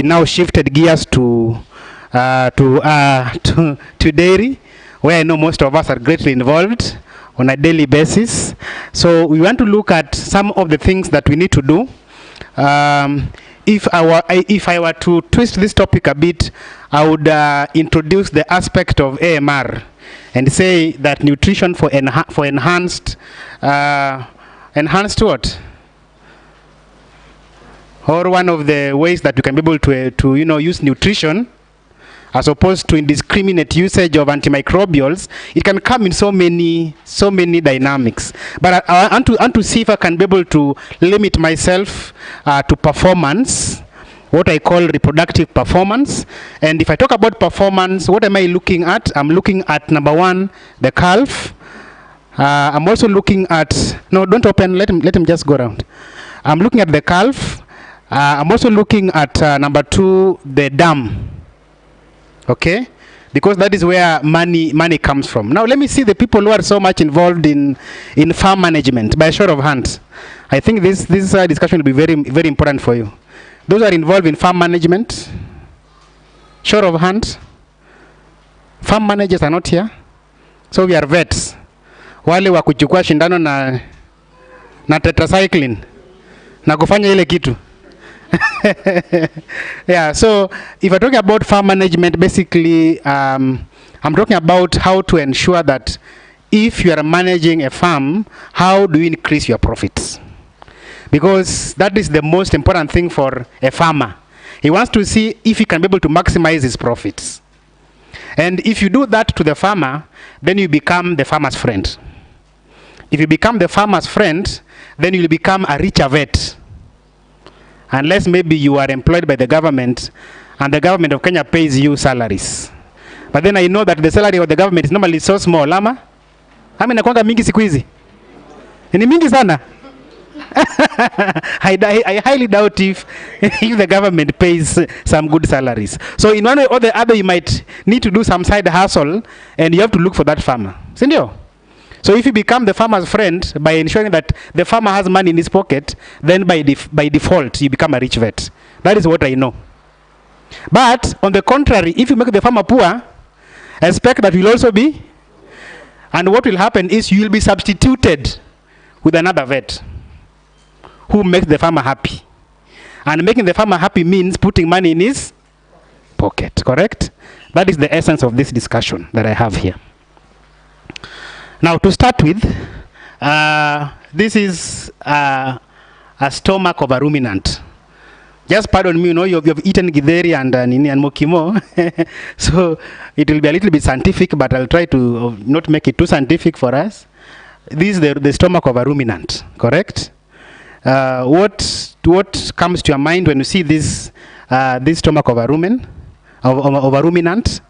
now shifted gears to dairy, where I know most of us are greatly involved on a daily basis. So we want to look at some of the things that we need to do. If I were to twist this topic a bit, I would introduce the aspect of AMR and say that nutrition for enhanced what? Or one of the ways that you can be able to use nutrition as opposed to indiscriminate usage of antimicrobials. It can come in so many dynamics. But I want to see if I can be able to limit myself to performance, what I call reproductive performance. And if I talk about performance, what am I looking at? I'm looking at, number one, the calf. I'm also looking at, no, don't open, let him just go around. I'm looking at the calf. I'm also looking at, number two, the dam. Okay, because that is where money comes from. Now let me see the people who are so much involved in farm management by a show of hands. I think this discussion will be very important for you. Those who are involved in farm management, show of hands. Farm managers are not here, so we are vets. Wale wa kuchukua shindano na tetracycline na kufanya ile kitu. Yeah, so if I talk about farm management, basically I'm talking about how to ensure that if you are managing a farm, how do you increase your profits? Because that is the most important thing for a farmer. He wants to see if he can be able to maximize his profits. And if you do that to the farmer, then you become the farmer's friend. If you become the farmer's friend, then you will become a richer vet. Unless maybe you are employed by the government and the government of Kenya pays you salaries. But then I know that the salary of the government is normally so small, ama? Ami nakwanga mingi siku hizi. Ni mingi sana. I highly doubt if the government pays some good salaries. So in one way or the other, you might need to do some side hustle and you have to look for that farmer. Sindio? So if you become the farmer's friend by ensuring that the farmer has money in his pocket, then by default, you become a rich vet. That is what I know. But on the contrary, if you make the farmer poor, expect that will also be, and what will happen is you will be substituted with another vet who makes the farmer happy. And making the farmer happy means putting money in his pocket, correct? That is the essence of this discussion that I have here. Now, to start with, this is a stomach of a ruminant. Just pardon me, you have eaten githeri and mokimo, so it will be a little bit scientific, but I'll try to not make it too scientific for us. This is the stomach of a ruminant, correct? What comes to your mind when you see this stomach of a rumen, of a ruminant?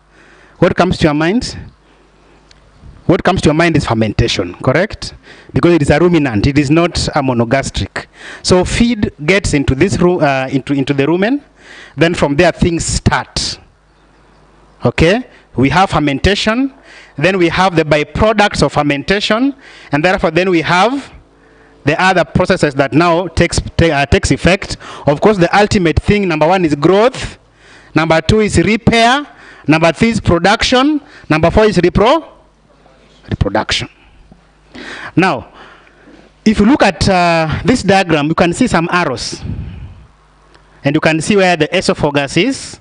What comes to your mind? What comes to your mind is fermentation, correct? Because it is a ruminant, it is not a monogastric. So feed gets into this into the rumen, then from there things start. Okay? We have fermentation, then we have the byproducts of fermentation, and therefore then we have the other processes that now takes effect. Of course, the ultimate thing, number one is growth, number two is repair, number three is production, number four is reproduction. Now, if you look at this diagram, you can see some arrows. And you can see where the esophagus is.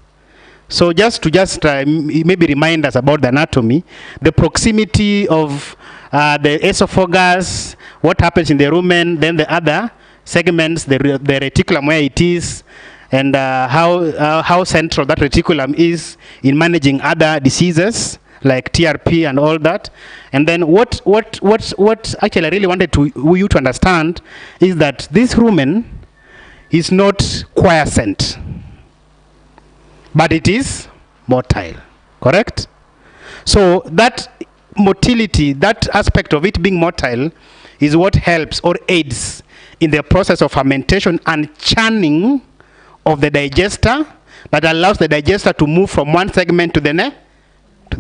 So just to maybe remind us about the anatomy, the proximity of the esophagus, what happens in the rumen, then the other segments, the reticulum where it is, and how central that reticulum is in managing other diseases like TRP and all that. And then what actually I really wanted you to understand is that this rumen is not quiescent, but it is motile, correct? So that motility, that aspect of it being motile, is what helps or aids in the process of fermentation and churning of the digester that allows the digester to move from one segment to the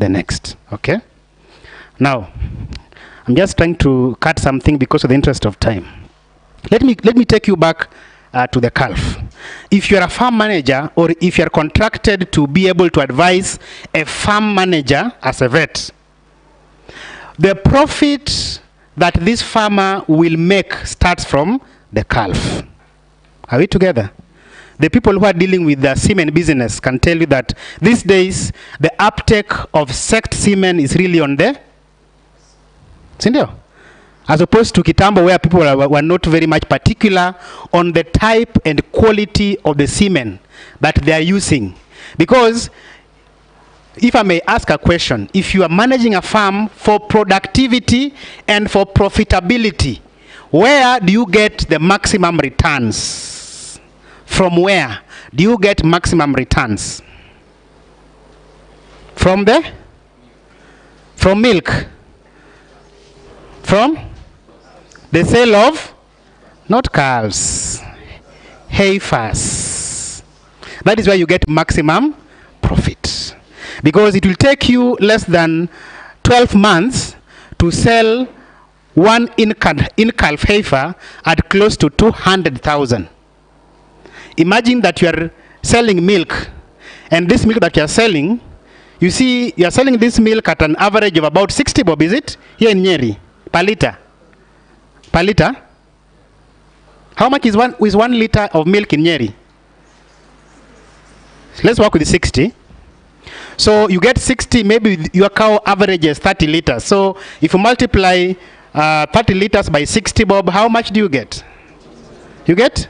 next. Okay? Now, I'm just trying to cut something because of the interest of time. Let me take you back to the calf. If you're a farm manager, or if you're contracted to be able to advise a farm manager as a vet, the profit that this farmer will make starts from the calf. Are we together? The people who are dealing with the semen business can tell you that these days the uptake of sexed semen is really on the sindio, as opposed to kitambo, where people were not very much particular on the type and quality of the semen that they are using. Because if I may ask a question, if you are managing a farm for productivity and for profitability, where do you get the maximum returns? From where do you get maximum returns? From milk, from the sale of, not calves, heifers. That is where you get maximum profit, because it will take you less than 12 months to sell one in-calf heifer at close to 200,000. Imagine that you are selling milk, and this milk that you are selling, you see, you are selling this milk at an average of about 60 bob, is it? Here in Nyeri, per liter. Per liter? How much is one liter of milk in Nyeri? Let's work with 60. So you get 60, maybe your cow averages 30 liters. So if you multiply 30 liters by 60 bob, how much do you get? You get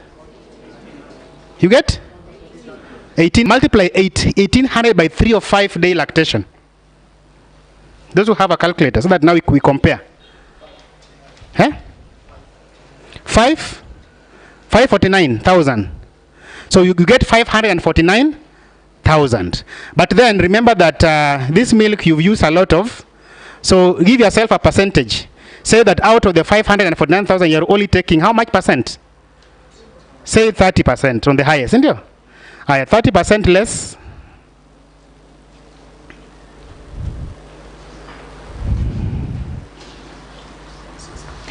18, multiply 1800 by 3 or 5 day lactation. Those who have a calculator, so that now we compare. 549,000. So you get 549,000. But then remember that this milk you've used a lot of. So give yourself a percentage. Say that out of the 549,000, you're only taking how much percent? Say 30% on the highest, isn't it? 30% less.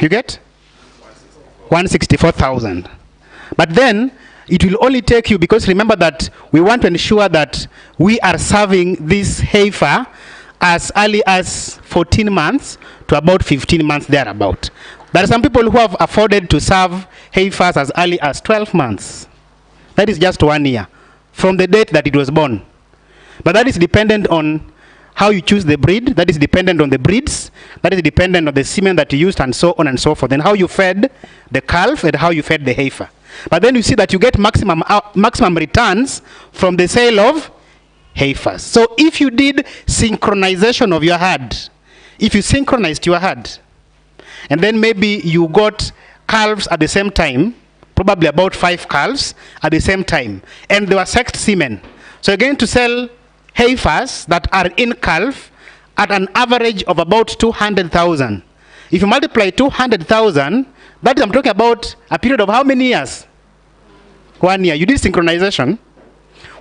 You get 164,000. But then it will only take you, because remember that we want to ensure that we are serving this heifer as early as 14 months to about 15 months thereabout. There are some people who have afforded to serve heifers as early as 12 months. That is just 1 year from the date that it was born. But that is dependent on how you choose the breed. That is dependent on the breeds. That is dependent on the semen that you used, and so on and so forth. And how you fed the calf and how you fed the heifer. But then you see that you get maximum returns from the sale of heifers. So if you did synchronization of your herd, if you synchronized your herd, and then maybe you got calves at the same time, probably about 5 calves at the same time, and they were sexed semen. So you're going to sell heifers that are in calf at an average of about 200,000. If you multiply 200,000, that is, I'm talking about a period of how many years? 1 year. You did synchronization.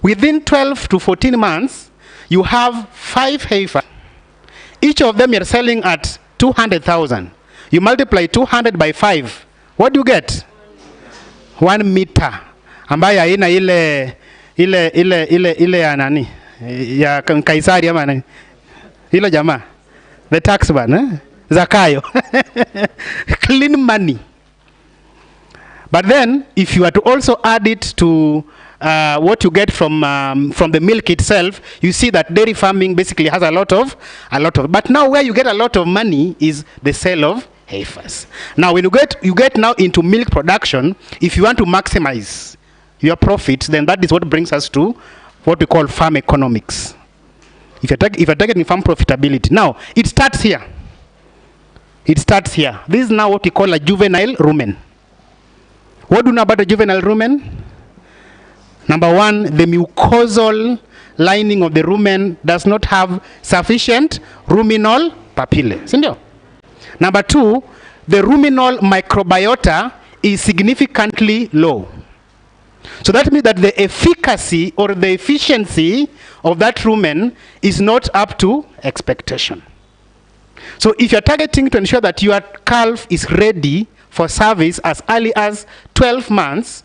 Within 12 to 14 months, you have 5 heifers. Each of them you're selling at 200,000. You multiply 200 by 5. What do you get? 1 meter. Ambayo haina ile ya nani? Ya Kaisari ama nani? Ile jamaa. The tax man, Zakayo. Clean money. But then, if you are to also add it to what you get from the milk itself, you see that dairy farming basically has a lot of. But now where you get a lot of money is the sale of heifers. Now when you get now into milk production, if you want to maximize your profits, then that is what brings us to what we call farm economics. If you're targeting farm profitability, now it starts here. This is now what we call a juvenile rumen. What do you know about a juvenile rumen? Number 1, the mucosal lining of the rumen does not have sufficient ruminal papillae. Number 2, the ruminal microbiota is significantly low. So that means that the efficacy or the efficiency of that rumen is not up to expectation. So if you're targeting to ensure that your calf is ready for service as early as 12 months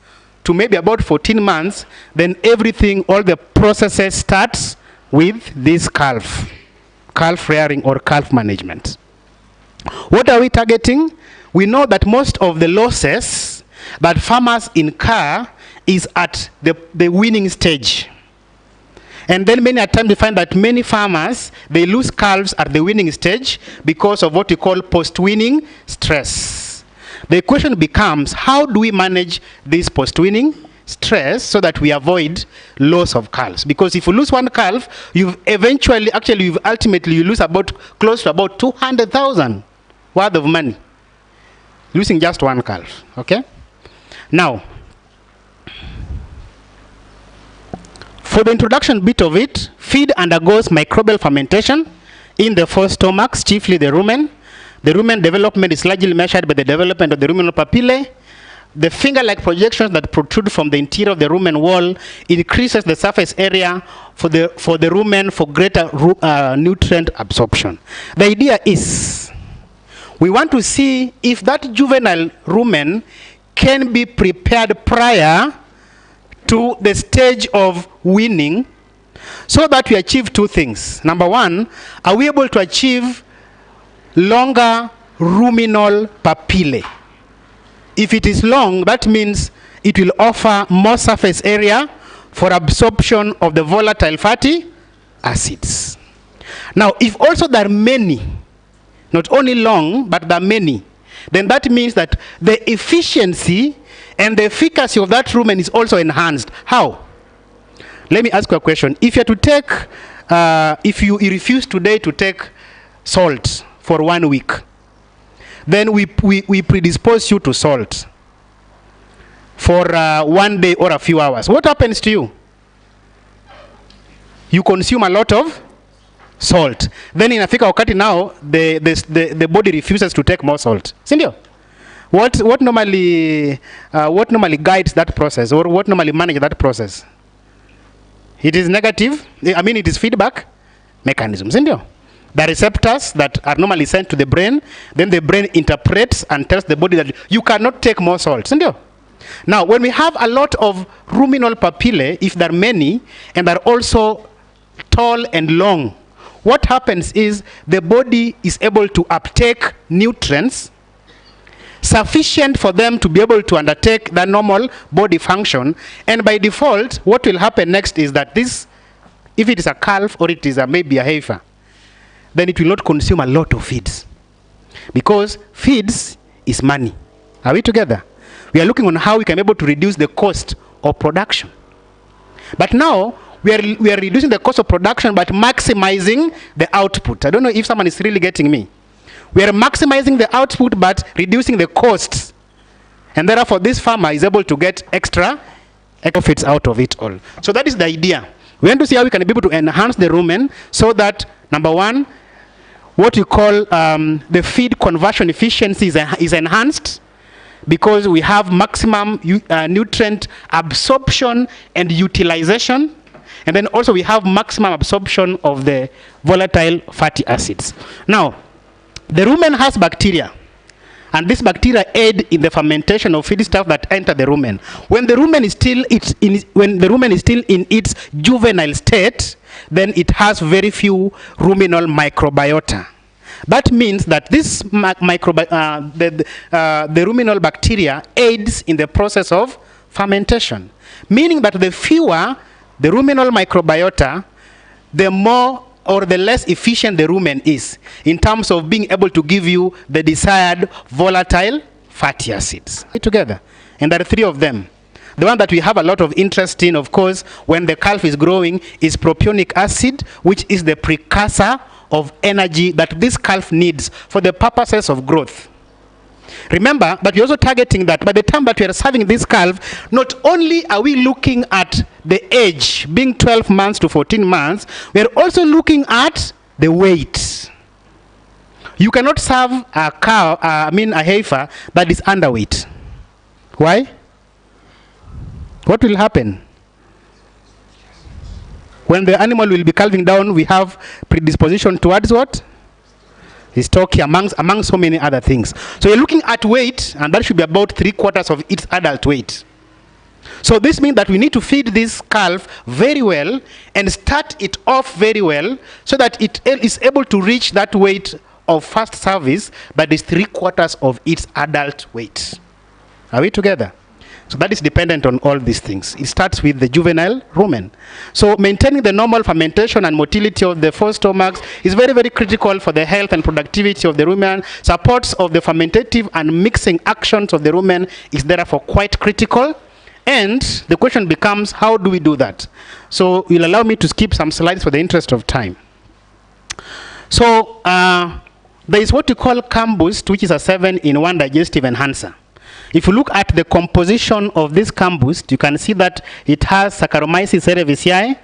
to maybe about 14 months, then everything, all the processes starts with this calf rearing or calf management. What are we targeting? We know that most of the losses that farmers incur is at the weaning stage. And then many times we find that many farmers, they lose calves at the weaning stage because of what we call post-weaning stress. The question becomes, how do we manage this post-weaning stress so that we avoid loss of calves? Because if you lose one calf, you ultimately lose about close to about 200,000 worth of money, losing just one calf. Okay. Now, for the introduction bit of it, feed undergoes microbial fermentation in the four stomachs, chiefly the rumen. The rumen development is largely measured by the development of the ruminal papillae. The finger-like projections that protrude from the interior of the rumen wall increases the surface area for the rumen for greater nutrient absorption. The idea is, we want to see if that juvenile rumen can be prepared prior to the stage of weaning, so that we achieve two things. Number one, are we able to achieve longer ruminal papillae? If it is long, that means it will offer more surface area for absorption of the volatile fatty acids. Now, if also there are many, not only long, but there are many, then that means that the efficiency and the efficacy of that rumen is also enhanced. How? Let me ask you a question. If you are to take, if you refuse today to take salt for 1 week, then we predispose you to salt for 1 day or a few hours. What happens to you? You consume a lot of salt. Then in Africa wakati now, the body refuses to take more salt. Sindio? What normally guides that process, or what normally manages that process? It is negative. I mean, it is feedback mechanisms. Sindio? The receptors that are normally sent to the brain, then the brain interprets and tells the body that you cannot take more salt. Sindio? Now, when we have a lot of ruminal papillae, if there are many, and they're also tall and long, what happens is the body is able to uptake nutrients sufficient for them to be able to undertake the normal body function. And by default, what will happen next is that this, if it is a calf or it is maybe a heifer, then it will not consume a lot of feeds, because feeds is money. Are we together? We are looking on how we can be able to reduce the cost of production. But now we are reducing the cost of production but maximizing the output. I don't know if someone is really getting me. We are maximizing the output but reducing the costs, and therefore this farmer is able to get extra profits out of it all. So that is the idea. We want to see how we can be able to enhance the rumen so that, number one, what we call the feed conversion efficiency is enhanced, because we have maximum nutrient absorption and utilization, and then also we have maximum absorption of the volatile fatty acids. Now, the rumen has bacteria, and this bacteria aid in the fermentation of feedstuff that enter the rumen. When the rumen is still in its juvenile state, then it has very few ruminal microbiota. That means that this the ruminal bacteria aids in the process of fermentation, meaning that the fewer the ruminal microbiota, the more or the less efficient the rumen is in terms of being able to give you the desired volatile fatty acids. Together. And there are three of them. The one that we have a lot of interest in, of course, when the calf is growing, is propionic acid, which is the precursor of energy that this calf needs for the purposes of growth. Remember that we're also targeting that by the time that we are serving this calf, not only are we looking at the age being 12 months to 14 months, we are also looking at the weight. You cannot serve a cow, a heifer that is underweight. Why? What will happen? When the animal will be calving down, we have predisposition towards what? Is stocky among so many other things. So you're looking at weight, and that should be about 3/4 of its adult weight. So this means that we need to feed this calf very well and start it off very well so that it is able to reach that weight of first service that is 3/4 of its adult weight. Are we together? So that is dependent on all these things. It starts with the juvenile rumen. So maintaining the normal fermentation and motility of the four stomachs is very, very critical for the health and productivity of the rumen. Supports of the fermentative and mixing actions of the rumen is therefore quite critical. And the question becomes, how do we do that? So you'll allow me to skip some slides for the interest of time. So there is what we call CAM-Boost, which is a 7-in-1 digestive enhancer. If you look at the composition of this CAM-Boost, you can see that it has Saccharomyces cerevisiae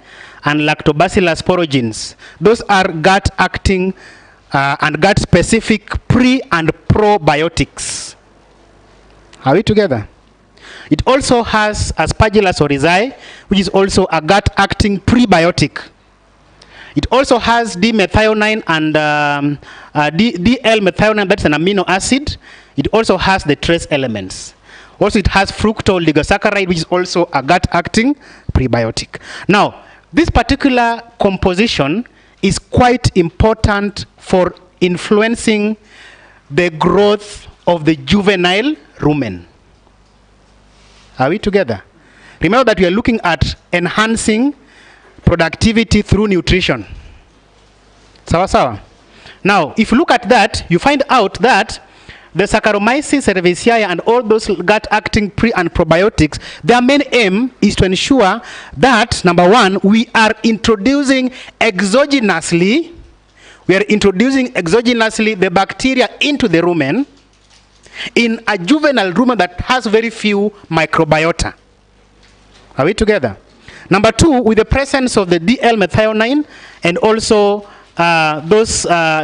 and Lactobacillus sporogenes. Those are gut-acting and gut-specific pre- and probiotics. Are we together? It also has Aspergillus oryzae, which is also a gut-acting prebiotic. It also has D-methionine and DL-methionine, that's an amino acid. It also has the trace elements. Also, it has fructooligosaccharides, which is also a gut-acting prebiotic. Now, this particular composition is quite important for influencing the growth of the juvenile rumen. Are we together? Remember that we are looking at enhancing productivity through nutrition. Sawa sawa. Now, if you look at that, you find out that the Saccharomyces cerevisiae and all those gut-acting pre- and probiotics, their main aim is to ensure that, number one, we are introducing exogenously the bacteria into the rumen in a juvenile rumen that has very few microbiota. Are we together? Number two, with the presence of the DL-methionine and also those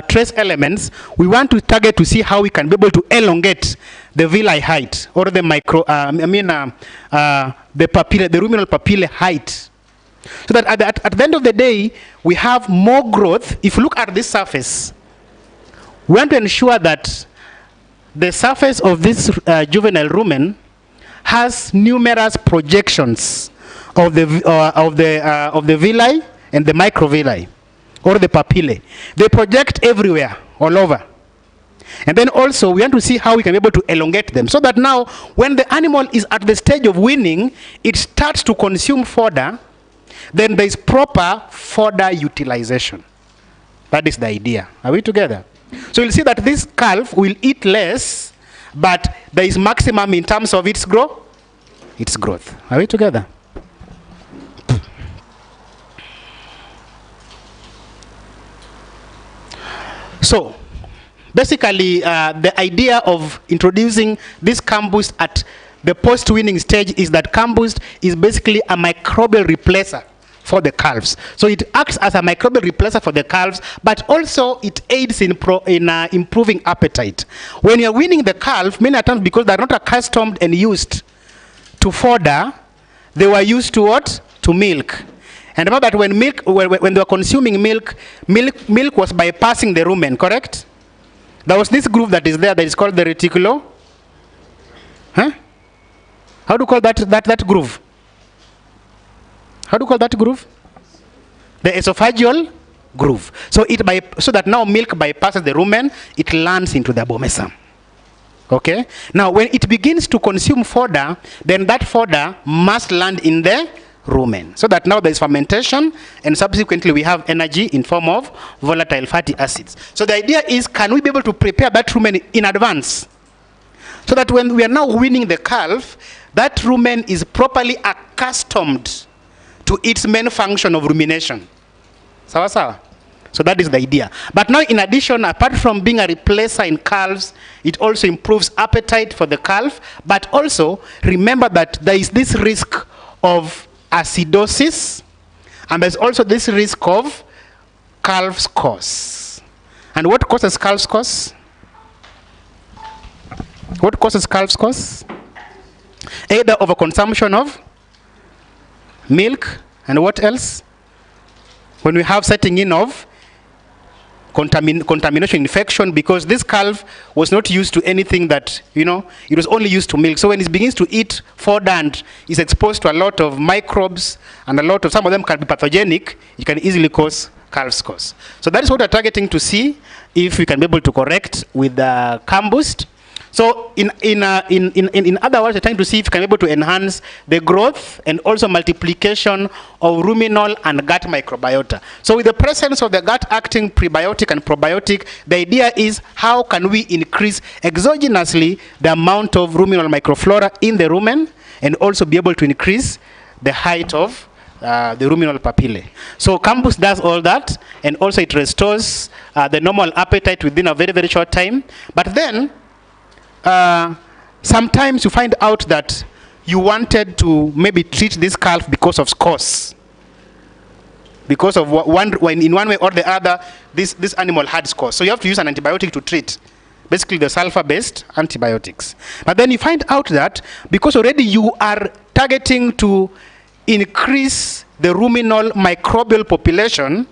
trace elements, we want to target to see how we can be able to elongate the villi height or the the ruminal papillae height. So that at the end of the day, we have more growth. If you look at this surface, we want to ensure that the surface of this juvenile rumen has numerous projections of the villi and the microvilli or the papillae. They project everywhere, all over. And then also we want to see how we can be able to elongate them so that now when the animal is at the stage of weaning, it starts to consume fodder, then there is proper fodder utilization. That is the idea. Are we together? So you'll see that this calf will eat less, but there is maximum in terms of its growth. Are we together? So basically, the idea of introducing this CAM-Boost at the post-weaning stage is that CAM-Boost is basically a microbial replacer for the calves. So it acts as a microbial replacer for the calves, but also it aids in improving appetite. When you're weaning the calf, many times because they're not accustomed and used to fodder, they were used to what? To milk. And remember that when they were consuming milk was bypassing the rumen, correct? There was this groove that is there that is called the reticulo. Huh? How do you call that groove? How do you call that groove? The esophageal groove. So that now milk bypasses the rumen, it lands into the abomasum. Okay? Now when it begins to consume fodder, then that fodder must land in the rumen. So that now there is fermentation and subsequently we have energy in form of volatile fatty acids. So the idea is, can we be able to prepare that rumen in advance? So that when we are now weaning the calf, that rumen is properly accustomed to its main function of rumination. Sawa sawa? So that is the idea. But now in addition, apart from being a replacer in calves, it also improves appetite for the calf. But also, remember that there is this risk of acidosis, and there's also this risk of calves' cause. And what causes calves' cause? What causes calves' cause? Either overconsumption of milk, and what else? When we have setting in of contamination infection, because this calf was not used to anything that, it was only used to milk. So when it begins to eat fodder and is exposed to a lot of microbes and some of them can be pathogenic, it can easily cause calf scores. So that is what we're targeting to see if we can be able to correct with the CAM-Boost. So in other words, we're trying to see if we can be able to enhance the growth and also multiplication of ruminal and gut microbiota. So with the presence of the gut-acting prebiotic and probiotic, the idea is how can we increase exogenously the amount of ruminal microflora in the rumen and also be able to increase the height of the ruminal papillae. So CAM-Boost does all that, and also it restores the normal appetite within a very, very short time. But then, sometimes you find out that you wanted to maybe treat this calf because of scores. Because of in one way or the other, this animal had scores. So you have to use an antibiotic to treat. Basically the sulfur-based antibiotics. But then you find out that because already you are targeting to increase the ruminal microbial population,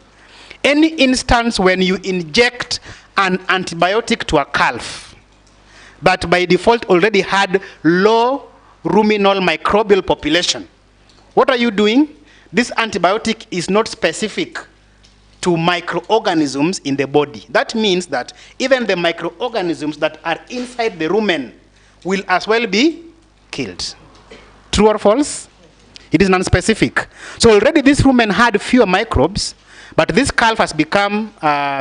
any instance when you inject an antibiotic to a calf that by default already had low ruminal microbial population, what are you doing? This antibiotic is not specific to microorganisms in the body. That means that even the microorganisms that are inside the rumen will as well be killed. True or false? It is non-specific. So already this rumen had fewer microbes, but this calf has become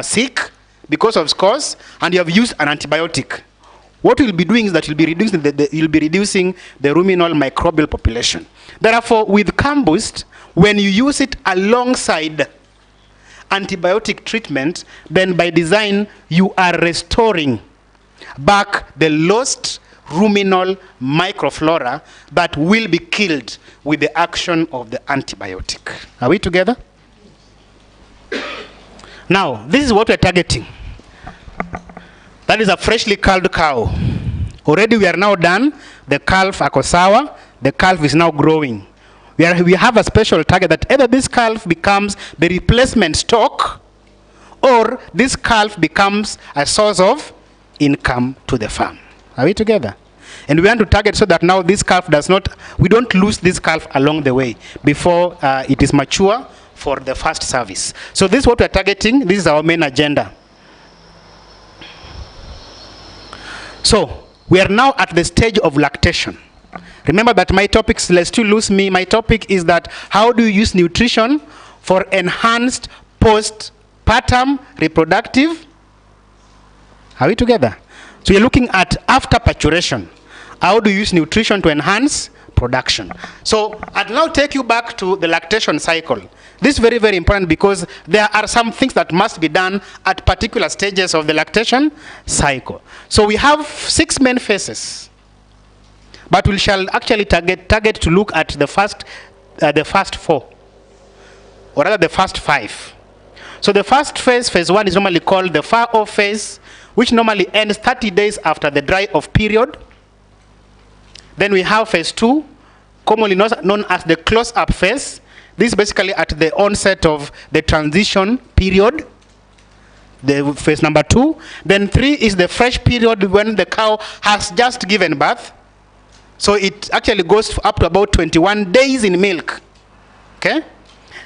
sick because of scores, and you have used an antibiotic. What you'll be doing is that you'll be reducing the ruminal microbial population. Therefore, with CAM-Boost, when you use it alongside antibiotic treatment, then by design, you are restoring back the lost ruminal microflora that will be killed with the action of the antibiotic. Are we together? Now, this is what we're targeting. That is a freshly culled cow. Already we are now done. The calf akosawa. The calf is now growing. We have a special target that either this calf becomes the replacement stock or this calf becomes a source of income to the farm. Are we together? And we want to target so that now this calf we don't lose this calf along the way before it is mature for the first service. So this is what we're targeting. This is our main agenda. So we are now at the stage of lactation. Remember that my topics, lest you lose me, my topic is that how do you use nutrition for enhanced post-partum reproductive? Are we together? So you're looking at after paturation. How do you use nutrition to enhance production? So I'll now take you back to the lactation cycle. This is very, very important because there are some things that must be done at particular stages of the lactation cycle. So we have 6 main phases, but we shall actually target to look at the first 4, or rather the first 5. So the first phase, phase 1, is normally called the far-off phase, which normally ends 30 days after the dry-off period. Then we have phase 2, commonly known as the close-up phase. This is basically at the onset of the transition period, the phase number 2. Then 3 is the fresh period when the cow has just given birth. So it actually goes up to about 21 days in milk. Okay?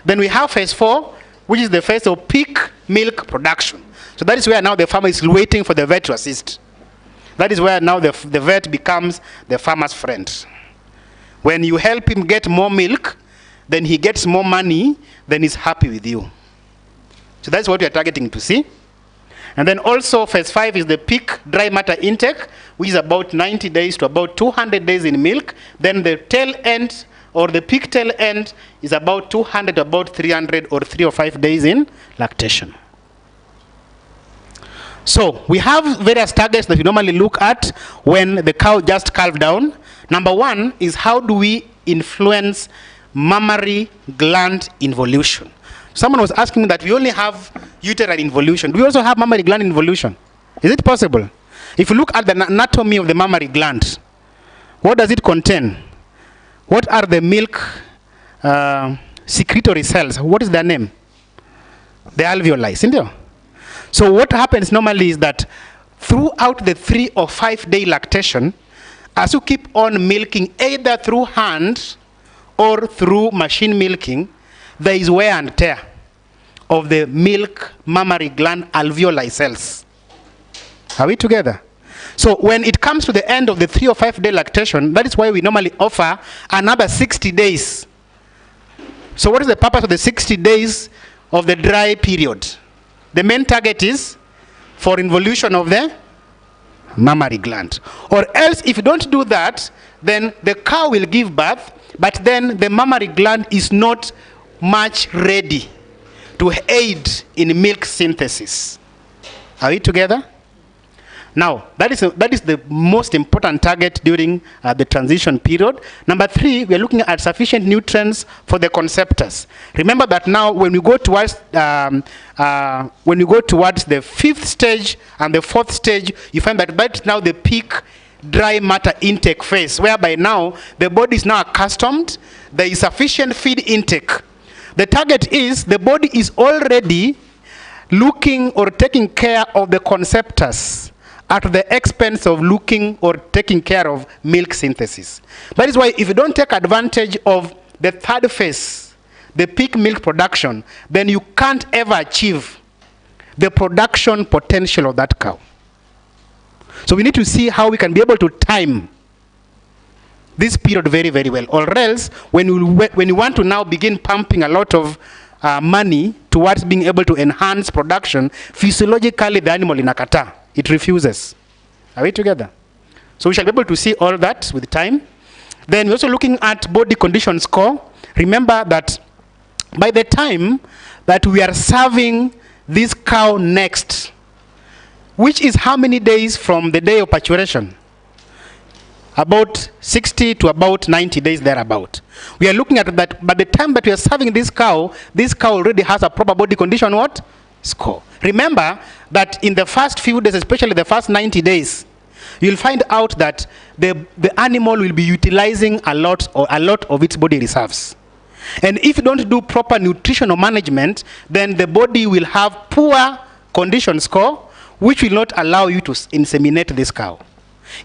Then we have phase 4, which is the phase of peak milk production. So that is where now the farmer is waiting for the vet to assist. That is where now the vet becomes the farmer's friend. When you help him get more milk, then he gets more money, then he's happy with you. So that's what we are targeting to see. And then also phase 5 is the peak dry matter intake, which is about 90 days to about 200 days in milk. Then the tail end, or the peak tail end, is about 200 to about 300 or 3 or 5 days in lactation. So we have various targets that we normally look at when the cow just calved down. Number 1 is how do we influence mammary gland involution. Someone was asking me that we only have uterine involution. Do we also have mammary gland involution? Is it possible? If you look at the anatomy of the mammary gland, what does it contain? What are the milk secretory cells? What is their name? The alveoli, isn't it? So what happens normally is that throughout the 3 or 5 day lactation, as you keep on milking either through hand or through machine milking, there is wear and tear of the milk mammary gland alveoli cells. Are we together? So when it comes to the end of the 3 or 5 day lactation, that is why we normally offer another 60 days. So what is the purpose of the 60 days of the dry period? The main target is for involution of the mammary gland. Or else, if you don't do that, then the cow will give birth, but then the mammary gland is not much ready to aid in milk synthesis. Are we together? Now, that is the most important target during the transition period. Number 3, we are looking at sufficient nutrients for the conceptors. Remember that now, when we go towards the 5th stage and the 4th stage, you find that that's now the peak dry matter intake phase, whereby now the body is now accustomed, there is sufficient feed intake. The target is the body is already looking or taking care of the conceptors at the expense of looking or taking care of milk synthesis. That is why if you don't take advantage of the 3rd phase, the peak milk production, then you can't ever achieve the production potential of that cow. So we need to see how we can be able to time this period very, very well. Or else, when you want to now begin pumping a lot of money towards being able to enhance production, physiologically the animal inakata. It refuses. Are we together? So we shall be able to see all that with time. Then we're also looking at body condition score. Remember that by the time that we are serving this cow next, which is how many days from the day of patuation? About 60 to about 90 days thereabout. We are looking at that by the time that we are serving this cow already has a proper body condition what? Score. Remember that in the first few days, especially the first 90 days, you'll find out that the animal will be utilizing a lot of its body reserves. And if you don't do proper nutritional management, then the body will have poor condition score, which will not allow you to inseminate this cow.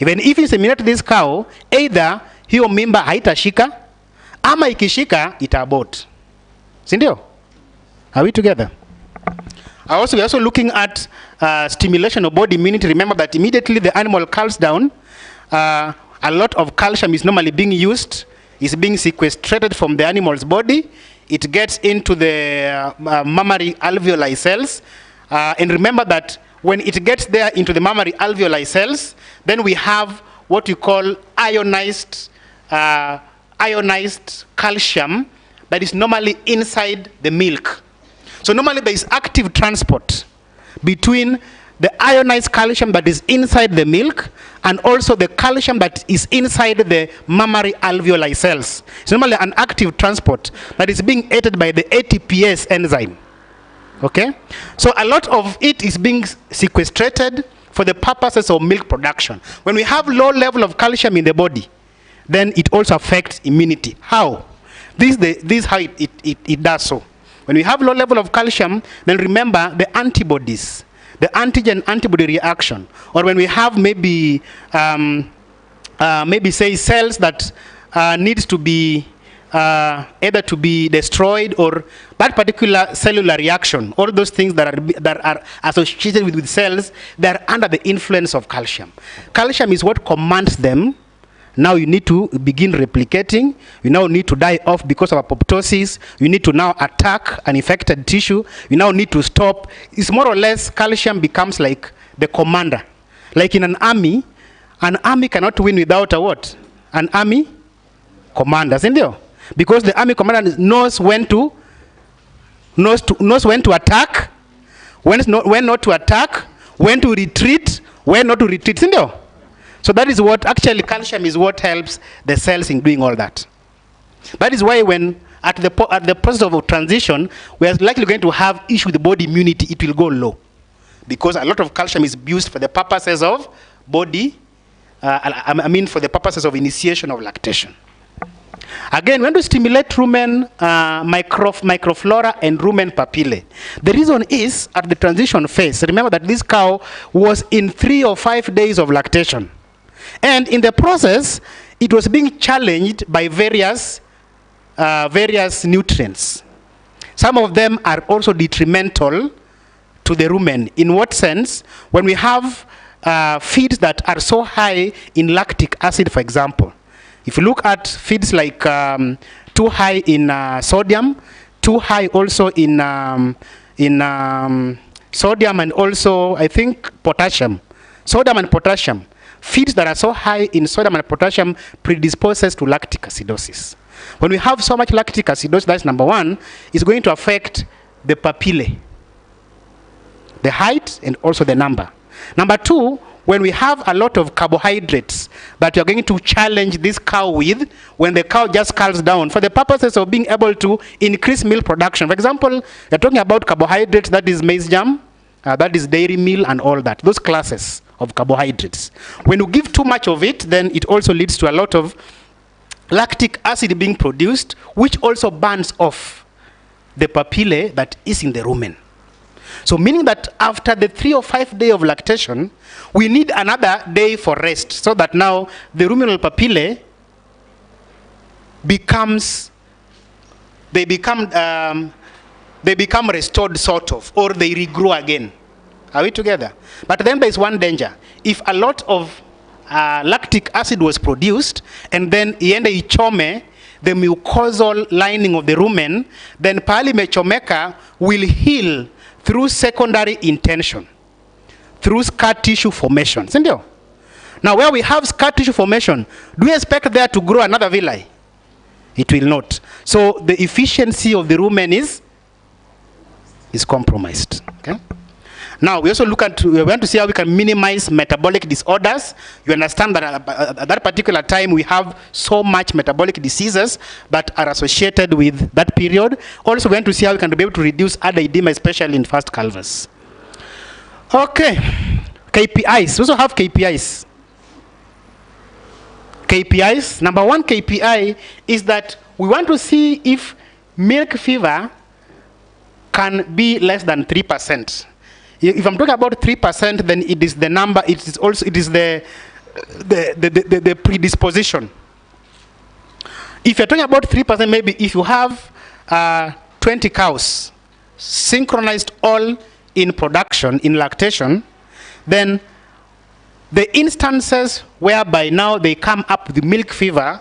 Even if you inseminate this cow, either hiyo mimba haitashika, ama ikishika itaabort. Sindio? Are we together? We're also looking at stimulation of body immunity. Remember that immediately the animal calves down, a lot of calcium is normally being used, is being sequestrated from the animal's body. It gets into the mammary alveoli cells. And remember that when it gets there into the mammary alveoli cells, then we have what you call ionized calcium that is normally inside the milk. So normally there is active transport between the ionized calcium that is inside the milk and also the calcium that is inside the mammary alveoli cells. It's normally an active transport that is being aided by the ATPase enzyme. Okay? So a lot of it is being sequestrated for the purposes of milk production. When we have low level of calcium in the body, then it also affects immunity. How? This is how it does so. When we have low level of calcium, then remember the antibodies, the antigen-antibody reaction. Or when we have maybe say cells that needs to be either to be destroyed or that particular cellular reaction, all those things that are associated with cells, they are under the influence of calcium. Calcium is what commands them. Now you need to begin replicating. You now need to die off because of apoptosis. You need to now attack an infected tissue. You now need to stop. It's more or less calcium becomes like the commander. Like in an army cannot win without a what? An army commander, isn't it? Because the army commander knows when to attack, when not to attack, when to retreat, when not to retreat, isn't it? So that is what actually calcium is what helps the cells in doing all that. That is why when at the process of transition, we are likely going to have issue with the body immunity. It will go low because a lot of calcium is used for the purposes of body. For the purposes of initiation of lactation. Again, we want to stimulate rumen microflora and rumen papillae. The reason is at the transition phase. Remember that this cow was in 3 or 5 days of lactation. And in the process, it was being challenged by various nutrients. Some of them are also detrimental to the rumen. In what sense? When we have feeds that are so high in lactic acid, for example, if you look at feeds like too high in sodium, too high also in sodium and also, I think, potassium. Sodium and potassium. Feeds that are so high in sodium and potassium predisposes to lactic acidosis. When we have so much lactic acidosis, that's number one, it's going to affect the papillae, the height and also the number. Number two, when we have a lot of carbohydrates that you're going to challenge this cow with, when the cow just calves down, for the purposes of being able to increase milk production. For example, you're talking about carbohydrates, that is maize germ, that is dairy meal and all that, those classes of carbohydrates. When you give too much of it, then it also leads to a lot of lactic acid being produced, which also burns off the papillae that is in the rumen. So meaning that after the 3 or 5 days of lactation, we need another day for rest, so that now the ruminal papillae they become restored, sort of, or they regrow again. Are we together? But then there is one danger. If a lot of lactic acid was produced and then iende ichome the mucosal lining of the rumen, then pahali mechomeka will heal through secondary intention, through scar tissue formation. Sindio? Now where we have scar tissue formation, do we expect there to grow another villi? It will not. So the efficiency of the rumen is compromised. Okay? Now we also we want to see how we can minimize metabolic disorders. You understand that at that particular time we have so much metabolic diseases that are associated with that period. Also we want to see how we can be able to reduce udder edema, especially in fast calvers. Okay, KPIs. We also have KPIs. KPIs. Number one KPI is that we want to see if milk fever can be less than 3%. If I'm talking about 3%, then it is the number. It is the predisposition. If you're talking about 3%, maybe if you have 20 cows synchronized all in production, in lactation, then the instances whereby now they come up with milk fever,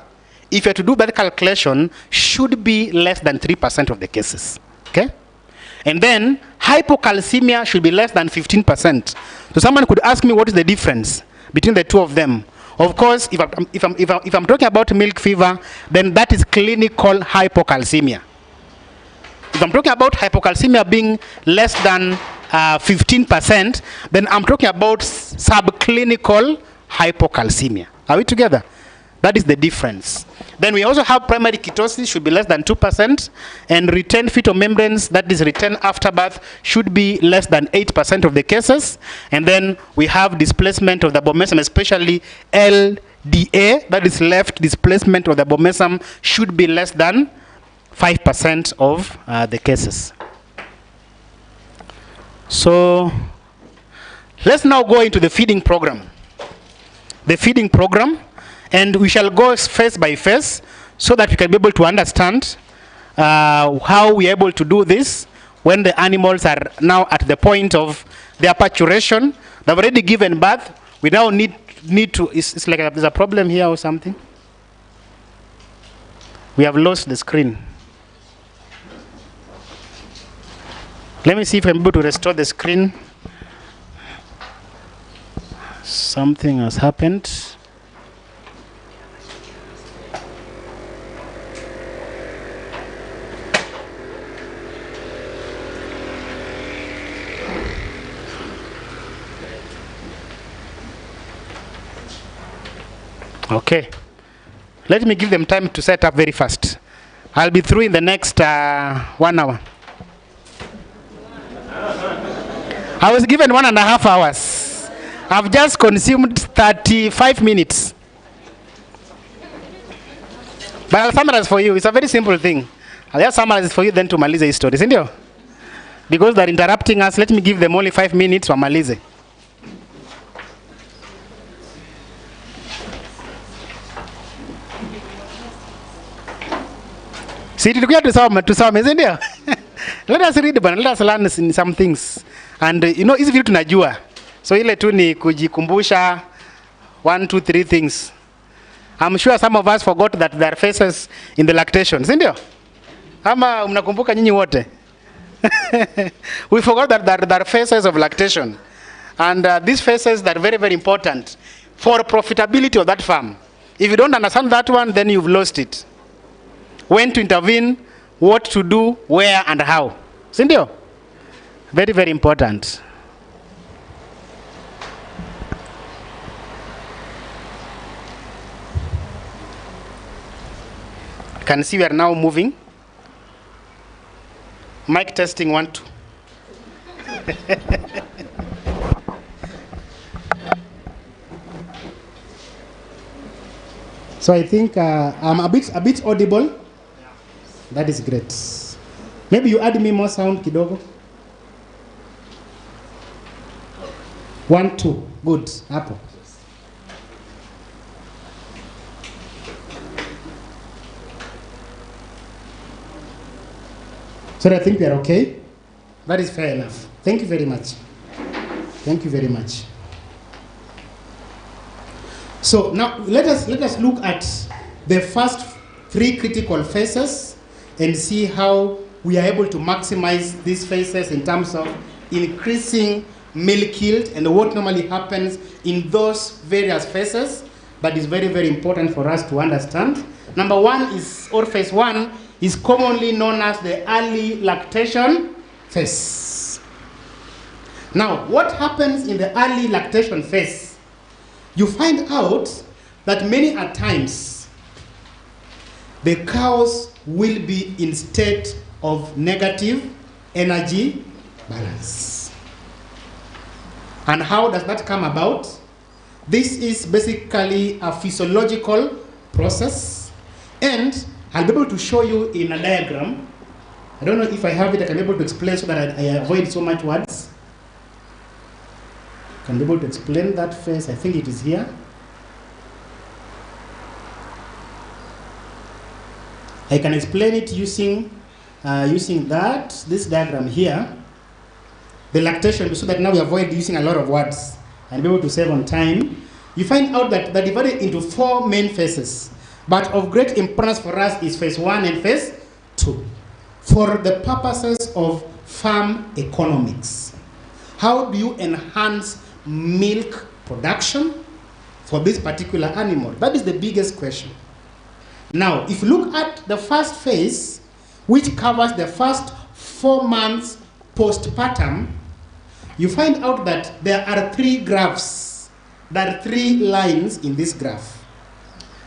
if you're to do that calculation, should be less than 3% of the cases. Okay? And then hypocalcemia should be less than 15%. So someone could ask me what is the difference between the two of them. Of course, if I'm talking about milk fever, then that is clinical hypocalcemia. If I'm talking about hypocalcemia being less than 15%, then I'm talking about subclinical hypocalcemia. Are we together? That is the difference. Then we also have primary ketosis should be less than 2%, and retained fetal membranes, that is retained after birth, should be less than 8% of the cases. And then we have displacement of the abomasum, especially LDA, that is left displacement of the abomasum, should be less than 5% of the cases. So let's now go into the feeding program. The feeding program. And we shall go phase by phase so that we can be able to understand how we are able to do this when the animals are now at the point of their paturation. They've already given birth. We now need to, it's like there's a problem here or something. We have lost the screen. Let me see if I'm able to restore the screen. Something has happened. Okay, let me give them time to set up very fast. I'll be through in the next 1 hour. I was given 1.5 hours. I've just consumed 35 minutes. But But I'll summarize for you. It's a very simple thing. I'll just summarize it for you then to malize his story. Isn't it? Because they're interrupting us, let me give them only 5 minutes to malize. See, tulikuja tusome, isn't it? Let us read, but let us learn in some things. And you know, hizi vitu tunajua. So ile tu ni kujikumbusha 1, 2, 3 things. I'm sure some of us forgot that there are phases in the lactation, isn't it? Ama mnakumbuka nyinyi wote? We forgot that there are phases of lactation. And these phases that are very, very important for profitability of that farm. If you don't understand that one, then you've lost it. When to intervene, what to do, where and how. Sindio? Very, very important. You can see we are now moving. Mic testing 1, 2. So I think I'm a bit audible. That is great. Maybe you add me more sound kidogo. 1, 2. Good. Hapo. So I think we are okay. That is fair enough. Thank you very much. Thank you very much. So now let us look at the first 3 critical phases and see how we are able to maximize these phases in terms of increasing milk yield and what normally happens in those various phases. That is very, very important for us to understand. Number 1 is, or phase 1, is commonly known as the early lactation phase. Now, what happens in the early lactation phase? You find out that many a times the cows will be in state of negative energy balance. And how does that come about? This is basically a physiological process, and I'll be able to show you in a diagram. I don't know if I have it, I can be able to explain so that I avoid so much words. I can be able to explain that phase. I think it is here. I can explain it using this diagram here, the lactation, so that now we avoid using a lot of words and be able to save on time. You find out that they're divided into 4 main phases, but of great importance for us is phase 1 and phase 2. For the purposes of farm economics, how do you enhance milk production for this particular animal? That is the biggest question. Now, if you look at the first phase, which covers the first 4 months postpartum, you find out that there are 3 graphs. There are 3 lines in this graph.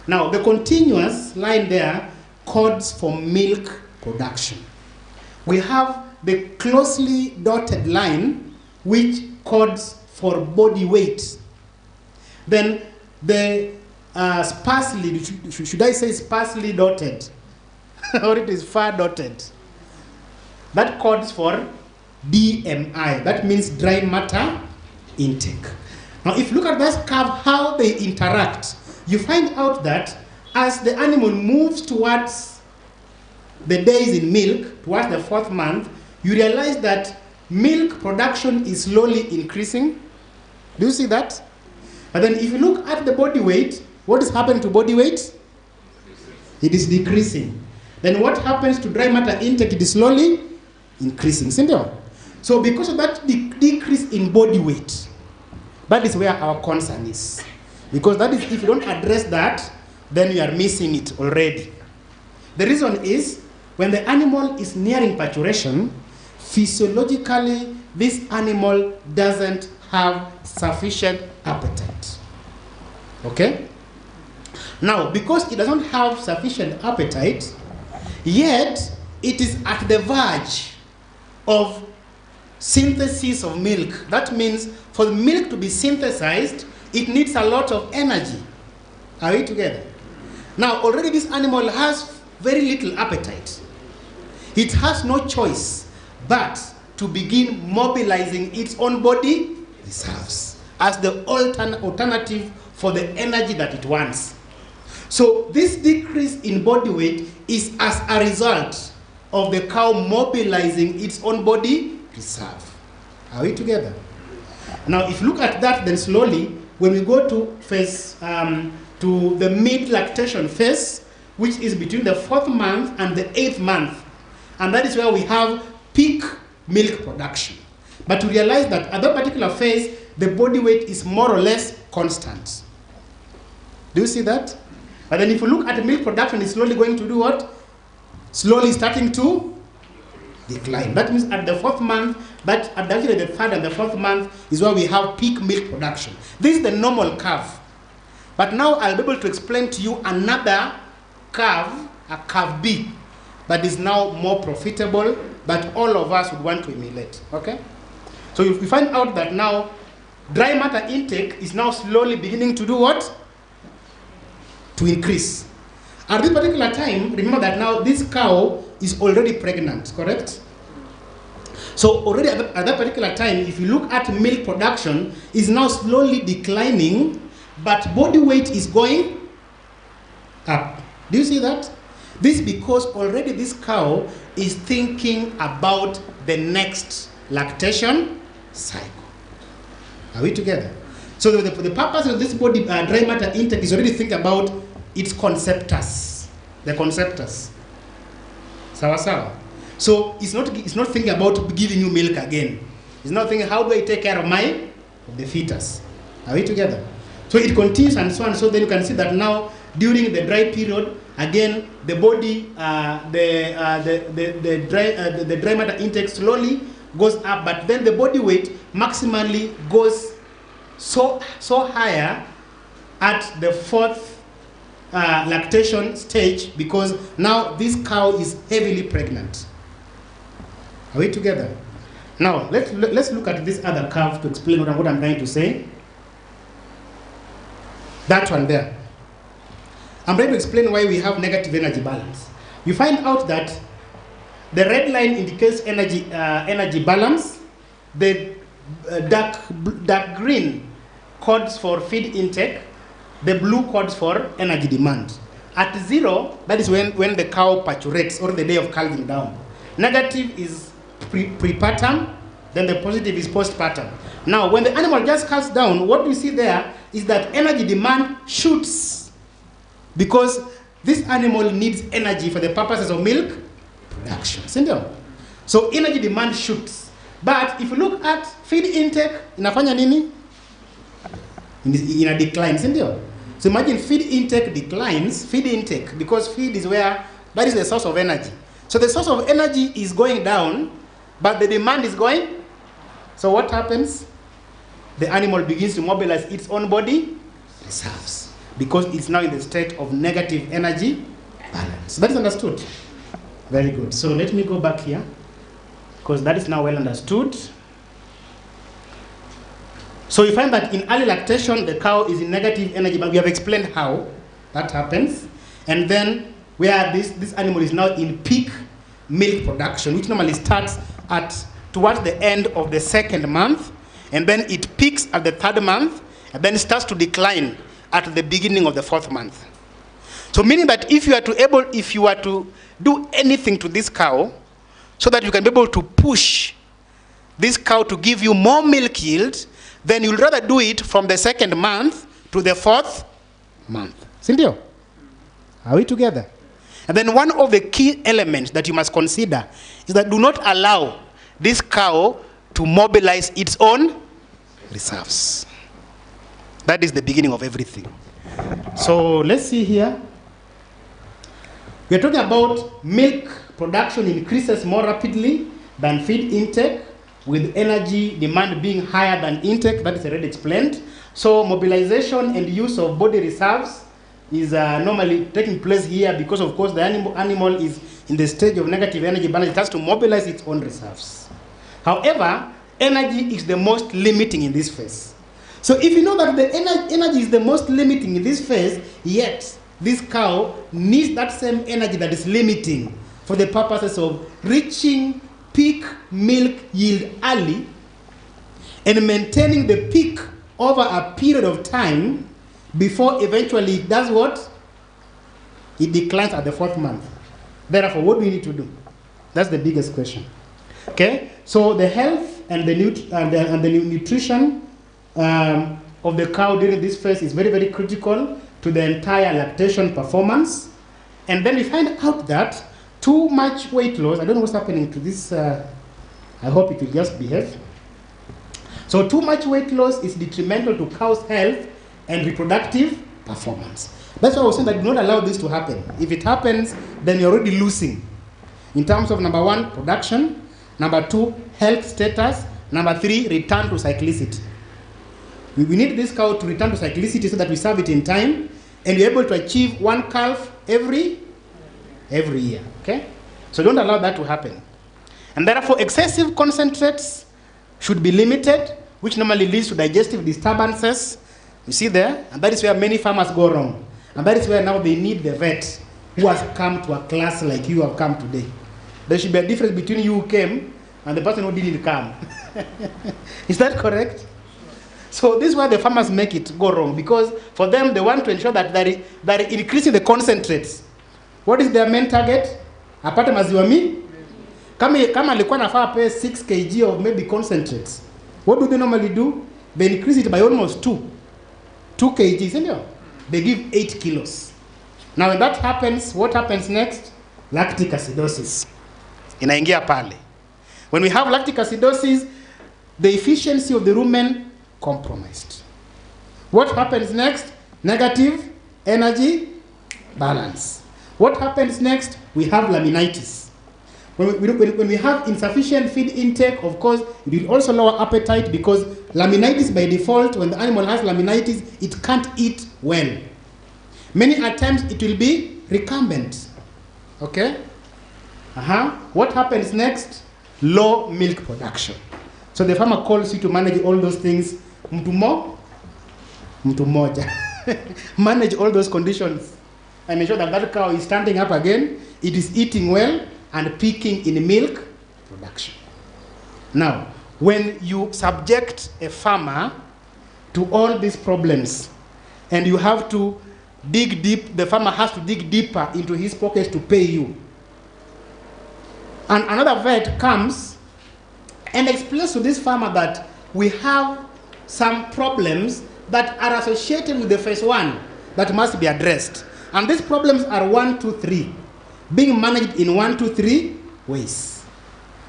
Now, the continuous line there codes for milk production. We have the closely dotted line, which codes for body weight. Then the sparsely, should I say sparsely dotted, or it is far dotted, that codes for DMI. That means dry matter intake. Now, if you look at that curve, how they interact, you find out that as the animal moves towards the days in milk, towards the 4th month, you realize that milk production is slowly increasing. Do you see that? And then if you look at the body weight, what is happening to body weight? It is decreasing. Then what happens to dry matter intake? It is slowly increasing. Simple. So because of that decrease in body weight, that is where our concern is. Because that is, if you don't address that, then you are missing it already. The reason is, when the animal is nearing paturation, physiologically, this animal doesn't have sufficient appetite. Okay? Now, because it doesn't have sufficient appetite, yet it is at the verge of synthesis of milk. That means for the milk to be synthesized, it needs a lot of energy. Are we together? Now, already this animal has very little appetite. It has no choice but to begin mobilizing its own body reserves as the alternative for the energy that it wants. So this decrease in body weight is as a result of the cow mobilizing its own body reserve. Are we together? Now, if you look at that, then slowly, when we go to phase, to the mid-lactation phase, which is between the 4th month and the 8th month, and that is where we have peak milk production. But to realize that at that particular phase, the body weight is more or less constant. Do you see that? But then if you look at the milk production, it's slowly going to do what? Slowly starting to decline. That means at the 4th month, but at actually the 3rd and the 4th month is where we have peak milk production. This is the normal curve. But now I'll be able to explain to you another curve, a curve B, that is now more profitable, but all of us would want to emulate. Okay? So if we find out that now dry matter intake is now slowly beginning to do what? To increase. At this particular time, remember that now this cow is already pregnant, correct? So already at that particular time, if you look at milk production, is now slowly declining, but body weight is going up. Do you see that? This is because already this cow is thinking about the next lactation cycle. Are we together? So the purpose of this body dry matter intake is already thinking about its conceptus, the conceptus. Sawa sawa. So it's not thinking about giving you milk again. It's not thinking, how do I take care of the fetus? Are we together? So it continues and so on. So then you can see that now during the dry period, again the body, the dry matter intake slowly goes up, but then the body weight maximally goes so higher at the 4th lactation stage, because now this cow is heavily pregnant. Are we together? Now let's look at this other curve to explain what I'm trying to say. That one there. I'm going to explain why we have negative energy balance. You find out that the red line indicates energy balance. The dark green codes for feed intake. The blue codes for energy demand. At 0, that is when the cow parturates, or the day of calving down. Negative is pre-partum, then the positive is post-partum. Now, when the animal just calves down, what we see there is that energy demand shoots, because this animal needs energy for the purposes of milk production. So energy demand shoots. But if you look at feed intake, inafanya nini? In a decline, So imagine feed intake declines, because feed is where, that is the source of energy. So the source of energy is going down, but the demand is going. So what happens? The animal begins to mobilize its own body reserves, because it's now in the state of negative energy balance. So that is understood. Very good. So let me go back here, because that is now well understood. So you find that in early lactation, the cow is in negative energy, but we have explained how that happens. And then where this animal is now in peak milk production, which normally starts towards the end of the 2nd month, and then it peaks at the 3rd month, and then starts to decline at the beginning of the 4th month. So meaning that if you are to do anything to this cow, so that you can be able to push this cow to give you more milk yield, then you'll rather do it from the 2nd month to the 4th month. Sindio? Are we together? And then one of the key elements that you must consider is that do not allow this cow to mobilize its own reserves. That is the beginning of everything. So let's see here. We are talking about milk production increases more rapidly than feed intake, with energy demand being higher than intake. That is already explained. So mobilization and use of body reserves is normally taking place here, because of course the animal is in the stage of negative energy balance. It has to mobilize its own reserves. However, energy is the most limiting in this phase. So if you know that the energy is the most limiting in this phase, yet this cow needs that same energy that is limiting for the purposes of reaching peak milk yield early and maintaining the peak over a period of time before eventually it does what? It declines at the 4th month. Therefore, what do we need to do? That's the biggest question. Okay, so the health and the nutrition of the cow during this phase is very, very critical to the entire lactation performance. And then we find out that too much weight loss, I don't know what's happening to this, I hope it will just behave. So too much weight loss is detrimental to cow's health and reproductive performance. That's why I was saying that do not allow this to happen. If it happens, then you're already losing. In terms of number 1, production, number 2, health status, number 3, return to cyclicity. We need this cow to return to cyclicity so that we serve it in time and we're able to achieve 1 calf every year. Okay? So don't allow that to happen. And therefore, excessive concentrates should be limited, which normally leads to digestive disturbances. You see there? And that is where many farmers go wrong. And that is where now they need the vet who has come to a class like you have come today. There should be a difference between you who came and the person who didn't come. Is that correct? So this is why the farmers make it go wrong, because for them they want to ensure that they're increasing the concentrates. What is their main target? Apate maziwa mi? Kama alikuwa nafaa pay 6 kg of maybe concentrates. What do they normally do? They increase it by almost 2 kg, isn't it? They give 8 kilos. Now when that happens, what happens next? Lactic acidosis. Inaingia pale. When we have lactic acidosis, the efficiency of the rumen compromised. What happens next? Negative energy balance. What happens next? We have laminitis. When we have insufficient feed intake, of course, it will also lower appetite, because laminitis by default, when the animal has laminitis, it can't eat well. Many times it will be recumbent. Okay? What happens next? Low milk production. So the farmer calls you to manage all those things. Mtu moja. Manage all those conditions and ensure that that cow is standing up again, it is eating well, and peaking in milk production. Now, when you subject a farmer to all these problems, and you have to dig deep, the farmer has to dig deeper into his pockets to pay you. And another vet comes and explains to this farmer that we have some problems that are associated with the phase 1 that must be addressed. And these problems are 1, 2, 3, being managed in 1, 2, 3 ways.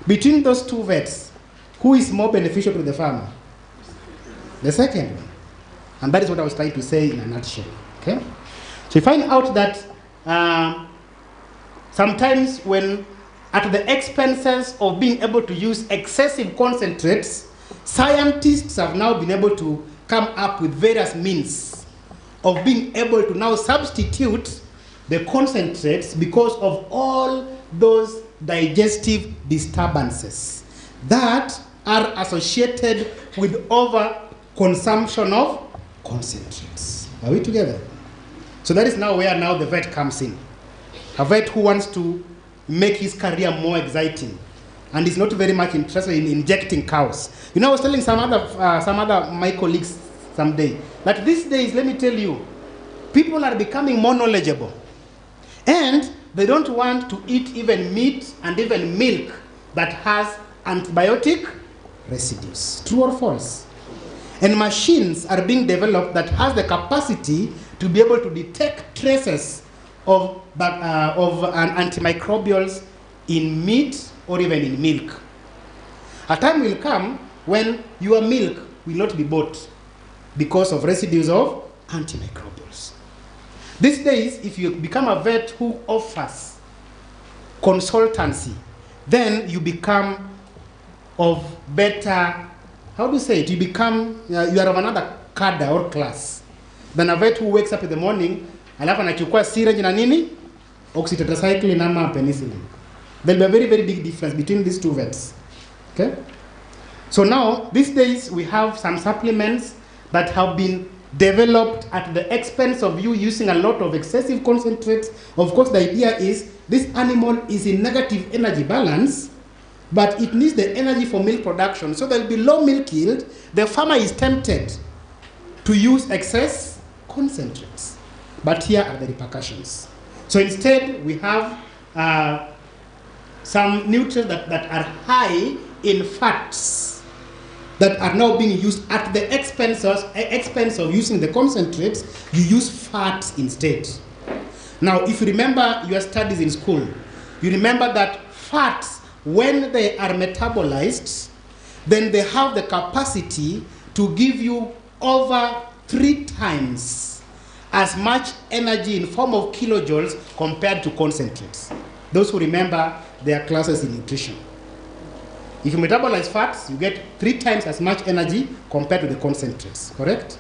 Between those 2 vets, who is more beneficial to the farmer? The second one. And that is what I was trying to say in a nutshell. Okay? So you find out that sometimes when at the expenses of being able to use excessive concentrates, scientists have now been able to come up with various means of being able to now substitute the concentrates because of all those digestive disturbances that are associated with over-consumption of concentrates. Are we together? So that is now where now the vet comes in. A vet who wants to make his career more exciting and is not very much interested in injecting cows. You know, I was telling some other my colleagues someday that these days, let me tell you, people are becoming more knowledgeable, and they don't want to eat even meat and even milk that has antibiotic residues. True or false? And machines are being developed that has the capacity to be able to detect traces of antimicrobials in meat or even in milk. A time will come when your milk will not be bought because of residues of antimicrobials. These days, if you become a vet who offers consultancy, then you become of better, how do you say it? You become, you are of another cadre or class than a vet who wakes up in the morning alafu anachukua syringe na nini? Oxytetracycline ama penicillin. There will be a very, very big difference between these 2 vets. Okay? So now, these days, we have some supplements that have been developed at the expense of you using a lot of excessive concentrates. Of course, the idea is this animal is in negative energy balance, but it needs the energy for milk production. So there will be low milk yield. The farmer is tempted to use excess concentrates. But here are the repercussions. So instead, we have some nutrients that are high in fats that are now being used at the expense of using the concentrates. You use fats instead. Now, if you remember your studies in school, you remember that fats, when they are metabolized, then they have the capacity to give you over 3 times as much energy in form of kilojoules compared to concentrates. Those who remember their classes in nutrition. If you metabolize fats, you get 3 times as much energy compared to the concentrates, correct?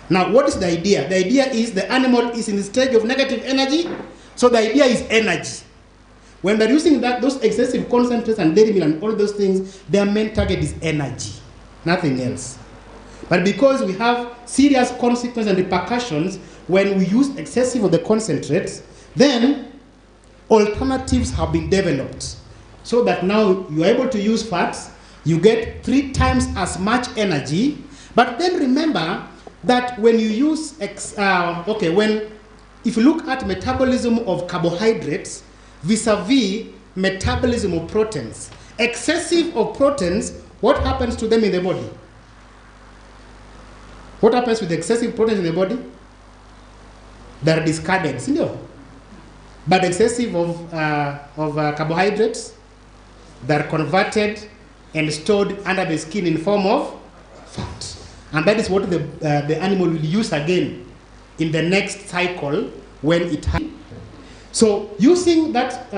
Now, what is the idea? The idea is the animal is in the stage of negative energy, so the idea is energy. When they're using those excessive concentrates and dairy meal and all those things, their main target is energy, nothing else. But because we have serious consequences and repercussions when we use excessive of the concentrates, then alternatives have been developed so that now you're able to use fats, you get 3 times as much energy. But then remember that when you use, if you look at metabolism of carbohydrates vis-a-vis metabolism of proteins, excessive of proteins, what happens to them in the body? What happens with excessive proteins in the body? They're discarded, isn't it? But excessive of carbohydrates, they're converted and stored under the skin in form of fat. And that is what the animal will use again in the next cycle when it happens. So using that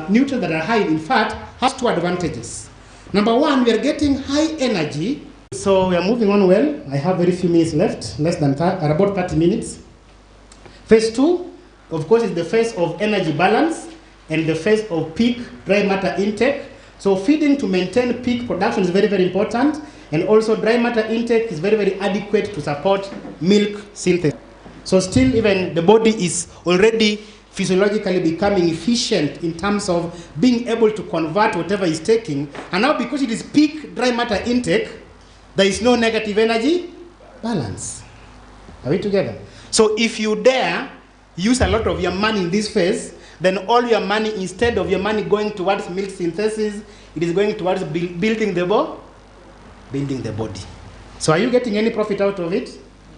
nutrients that are high in fat has 2 advantages. Number 1, we are getting high energy. So we are moving on well. I have very few minutes left, less than about 30 minutes. Phase 2, of course, is the phase of energy balance and the phase of peak dry matter intake. So feeding to maintain peak production is very, very important. And also dry matter intake is very, very adequate to support milk synthesis. So still even the body is already physiologically becoming efficient in terms of being able to convert whatever it's taking. And now because it is peak dry matter intake, there is no negative energy balance. Are we together? So if you dare use a lot of your money in this phase, then all your money, instead of your money going towards milk synthesis, it is going towards building the body. So are you getting any profit out of it?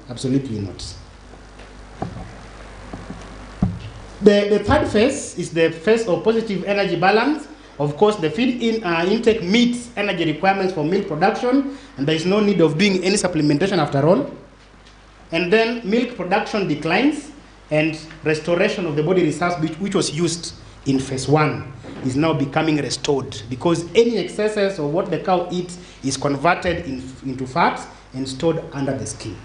Absolutely not. The third phase is the phase of positive energy balance. Of course, the feed intake meets energy requirements for milk production, and there is no need of doing any supplementation after all. And then milk production declines, and restoration of the body reserves, which was used in phase 1, is now becoming restored, because any excesses of what the cow eats is converted into fats and stored under the skin.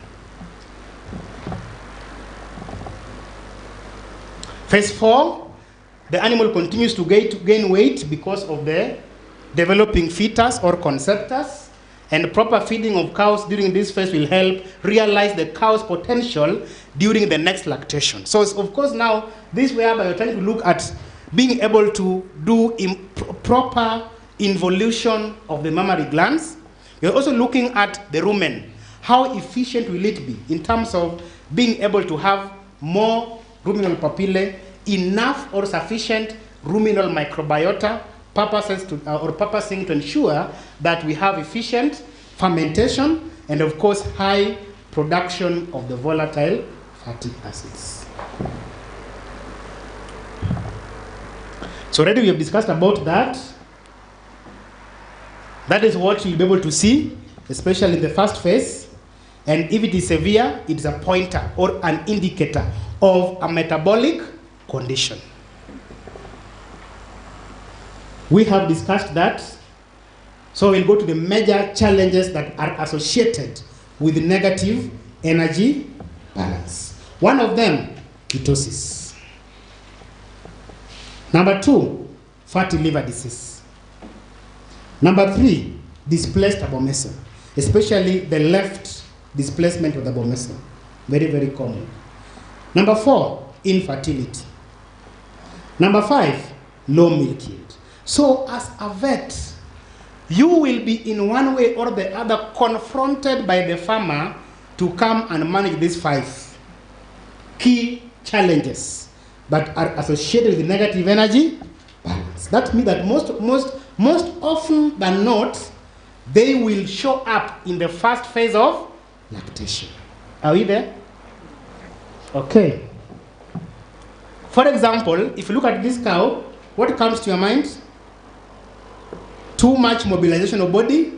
Phase 4, the animal continues to gain weight because of the developing fetus or conceptus, and proper feeding of cows during this phase will help realize the cow's potential during the next lactation. So of course now, this whereby you're trying to look at being able to do proper involution of the mammary glands. You're also looking at the rumen. How efficient will it be in terms of being able to have more ruminal papillae, enough or sufficient ruminal microbiota, purposing to ensure that we have efficient fermentation and of course high production of the volatile fatty acids. So already we have discussed about that. That is what you'll be able to see, especially in the first phase. And if it is severe, it's a pointer or an indicator of a metabolic condition. We have discussed that. So we'll go to the major challenges that are associated with negative energy balance. One of them, ketosis. Number 2, fatty liver disease. Number 3, displaced abomasum, especially the left displacement of the bone vessel. Very, very common. Number 4, infertility. Number 5, low milk yield. So as a vet, you will be in one way or the other confronted by the farmer to come and manage these 5 key challenges that are associated with negative energy balance. That means that most often than not, they will show up in the first phase of lactation. Are we there? Okay. For example, if you look at this cow, what comes to your mind? Too much mobilization of body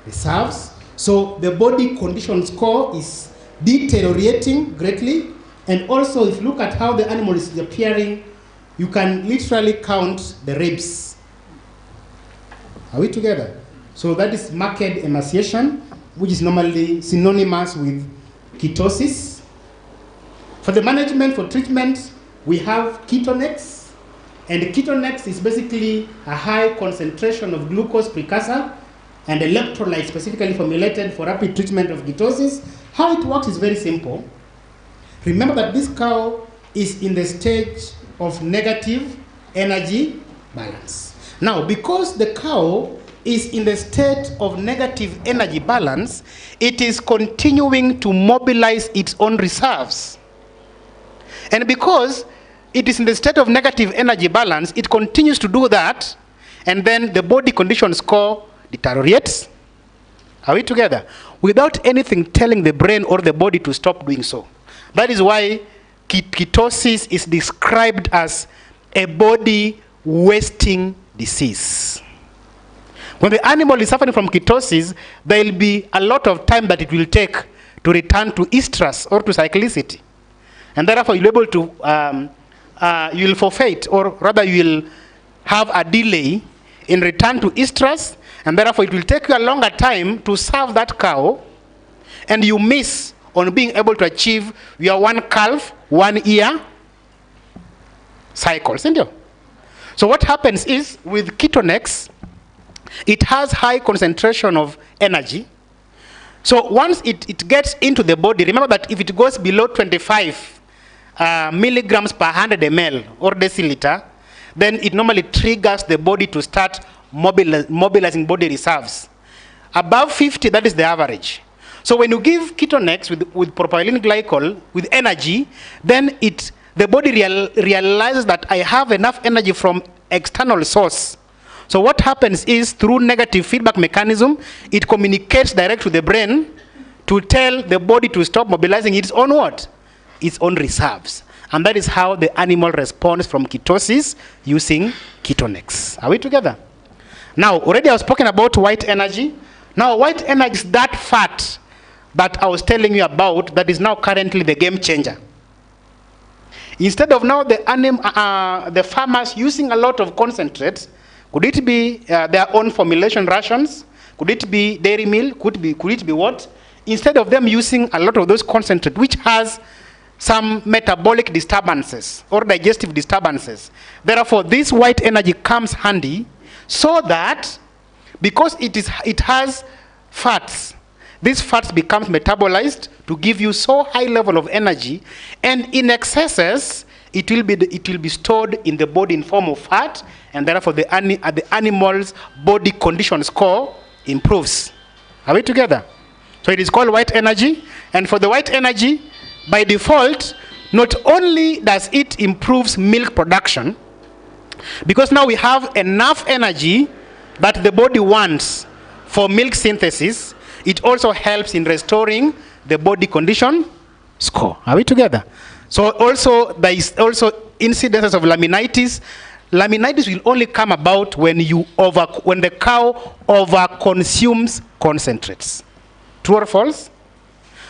reserves. So the body condition score is deteriorating greatly. And also, if you look at how the animal is appearing, you can literally count the ribs. Are we together? So that is marked emaciation, which is normally synonymous with ketosis. For the management, for treatment, we have Ketonex. And Ketonex is basically a high concentration of glucose precursor and electrolyte specifically formulated for rapid treatment of ketosis. How it works is very simple. Remember that this cow is in the stage of negative energy balance. Now, because the cow is in the state of negative energy balance, it is continuing to mobilize its own reserves. And because it is in the state of negative energy balance, it continues to do that, and then the body condition score deteriorates. Are we together? Without anything telling the brain or the body to stop doing so. That is why ketosis is described as a body wasting disease. When the animal is suffering from ketosis, there will be a lot of time that it will take to return to estrus or to cyclicity. And therefore, you'll be able to, you will forfeit, or rather you will have a delay in return to estrus, and therefore it will take you a longer time to serve that cow, and you miss on being able to achieve your 1 calf, 1 year cycle, isn't it? So what happens is, with Ketonex, it has high concentration of energy. So once it gets into the body, remember that if it goes below 25 milligrams per 100 ml or deciliter, then it normally triggers the body to start mobilizing body reserves. Above 50, that is the average. So when you give Ketonex with propylene glycol with energy, then the body realizes that I have enough energy from external source. So what happens is, through negative feedback mechanism, it communicates direct to the brain to tell the body to stop mobilizing its own what? Its own reserves. And that is how the animal responds from ketosis using Ketonex. Are we together? Now, already I was speaking about white energy. Now, white energy is that fat that I was telling you about that is now currently the game changer. Instead of now the farmers using a lot of concentrates, could it be their own formulation rations? Could it be dairy milk? Could it be what? Instead of them using a lot of those concentrates, which has some metabolic disturbances or digestive disturbances. Therefore, this white energy comes handy, so that because it has fats, these fats becomes metabolized to give you so high level of energy, and in excesses, it will be stored in the body in form of fat, and therefore the animal's body condition score improves. Are we together? So it is called white energy, and for the white energy, by default, not only does it improves milk production, because now we have enough energy that the body wants for milk synthesis, it also helps in restoring the body condition score. Are we together? So also there is also incidences of laminitis. Laminitis will only come about when the cow over-consumes concentrates. True or false?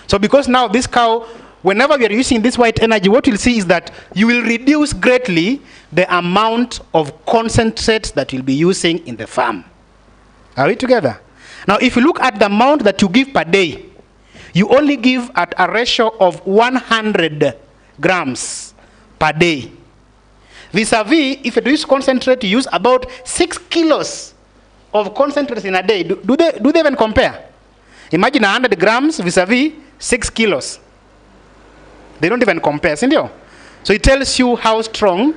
So because now this cow, whenever we are using this white energy, what you'll see is that you will reduce greatly the amount of concentrates that you'll be using in the farm. Are we together? Now, if you look at the amount that you give per day, you only give at a ratio of 100 grams per day. Vis-a-vis, if you use concentrate, you use about 6 kilos of concentrates in a day. Do they even compare? Imagine 100 grams vis-a-vis 6 kilos. They don't even compare, sindio? So it tells you how strong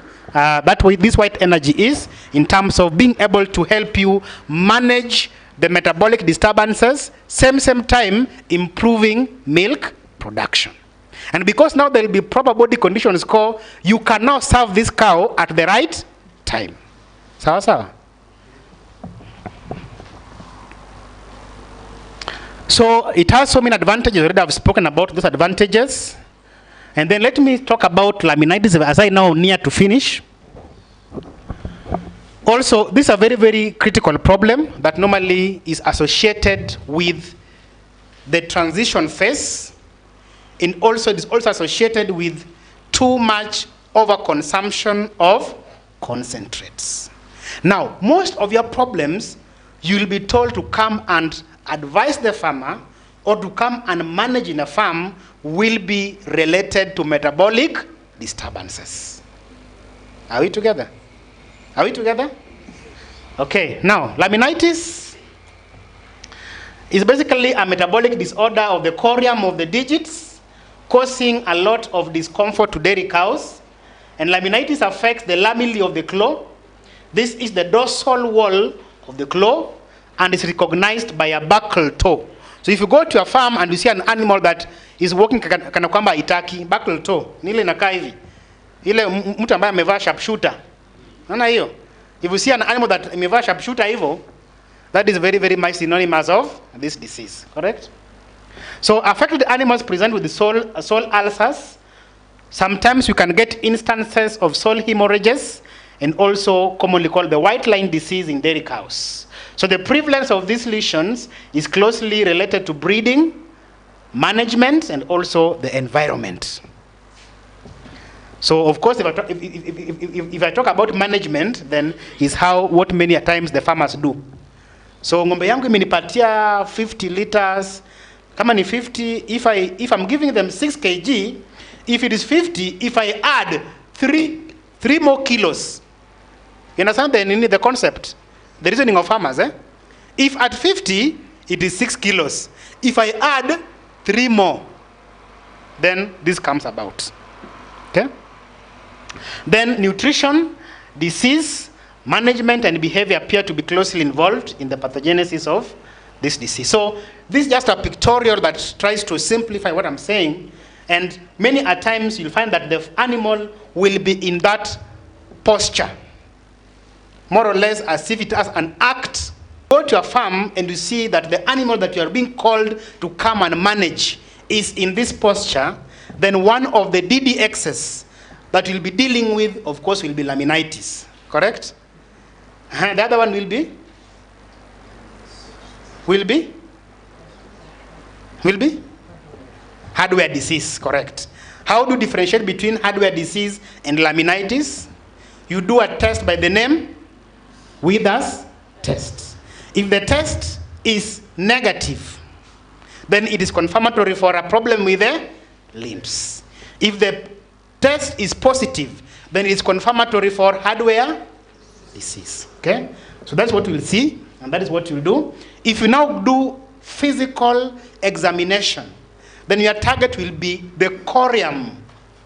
this white energy is in terms of being able to help you manage the metabolic disturbances, same time improving milk production. And because now there will be proper body conditions called, you can now serve this cow at the right time. Sawa. So it has so many advantages. Already I've spoken about those advantages. And then let me talk about laminitis as I now near to finish. Also, this is a very, very critical problem that normally is associated with the transition phase, and also it is also associated with too much overconsumption of concentrates. Now, most of your problems, you will be told to come and advise the farmer or to come and manage in a farm will be related to metabolic disturbances. Are we together? Are we together? Okay, now, laminitis is basically a metabolic disorder of the corium of the digits, causing a lot of discomfort to dairy cows. And laminitis affects the lamellae of the claw. This is the dorsal wall of the claw and is recognized by a buccal toe. So if you go to a farm and you see an animal that is walking kana kwamba itaki, buccal toe, nile inakaa hivi. Ile mtu ambaye amevaa sharpshooter. Unaona hiyo? If you see an animal that amevaa sharpshooter hivyo, that is very, very much synonymous of this disease, correct? So affected animals present with the soil ulcers. Sometimes you can get instances of soil hemorrhages and also commonly called the white line disease in dairy cows. So the prevalence of these lesions is closely related to breeding, management, and also the environment. So of course, if I talk about management, then is what many times the farmers do. So ng'ombe yangu imenipatia 50 liters. Kama ni 50, if I'm giving them 6 kg, if it is 50, if I add 3 more kilos, you understand the concept? The reasoning of farmers, If at 50, it is 6 kilos. If I add 3 more, then this comes about. Okay? Then nutrition, disease, management, and behavior appear to be closely involved in the pathogenesis of this disease. So this is just a pictorial that tries to simplify what I'm saying. And many a times you'll find that the animal will be in that posture, more or less as if it has an act. Go to a farm and you see that the animal that you are being called to come and manage is in this posture, then one of the DDXs that you'll be dealing with, of course, will be laminitis. Correct? The other one will be? Will be? Hardware disease, correct. How do you differentiate between hardware disease and laminitis? You do a test by the name Withers test. If the test is negative, then it is confirmatory for a problem with the limbs. If the test is positive, then it is confirmatory for hardware disease. Okay? So that's what we'll see, and that is what you'll do. If you now do physical examination, then your target will be the corium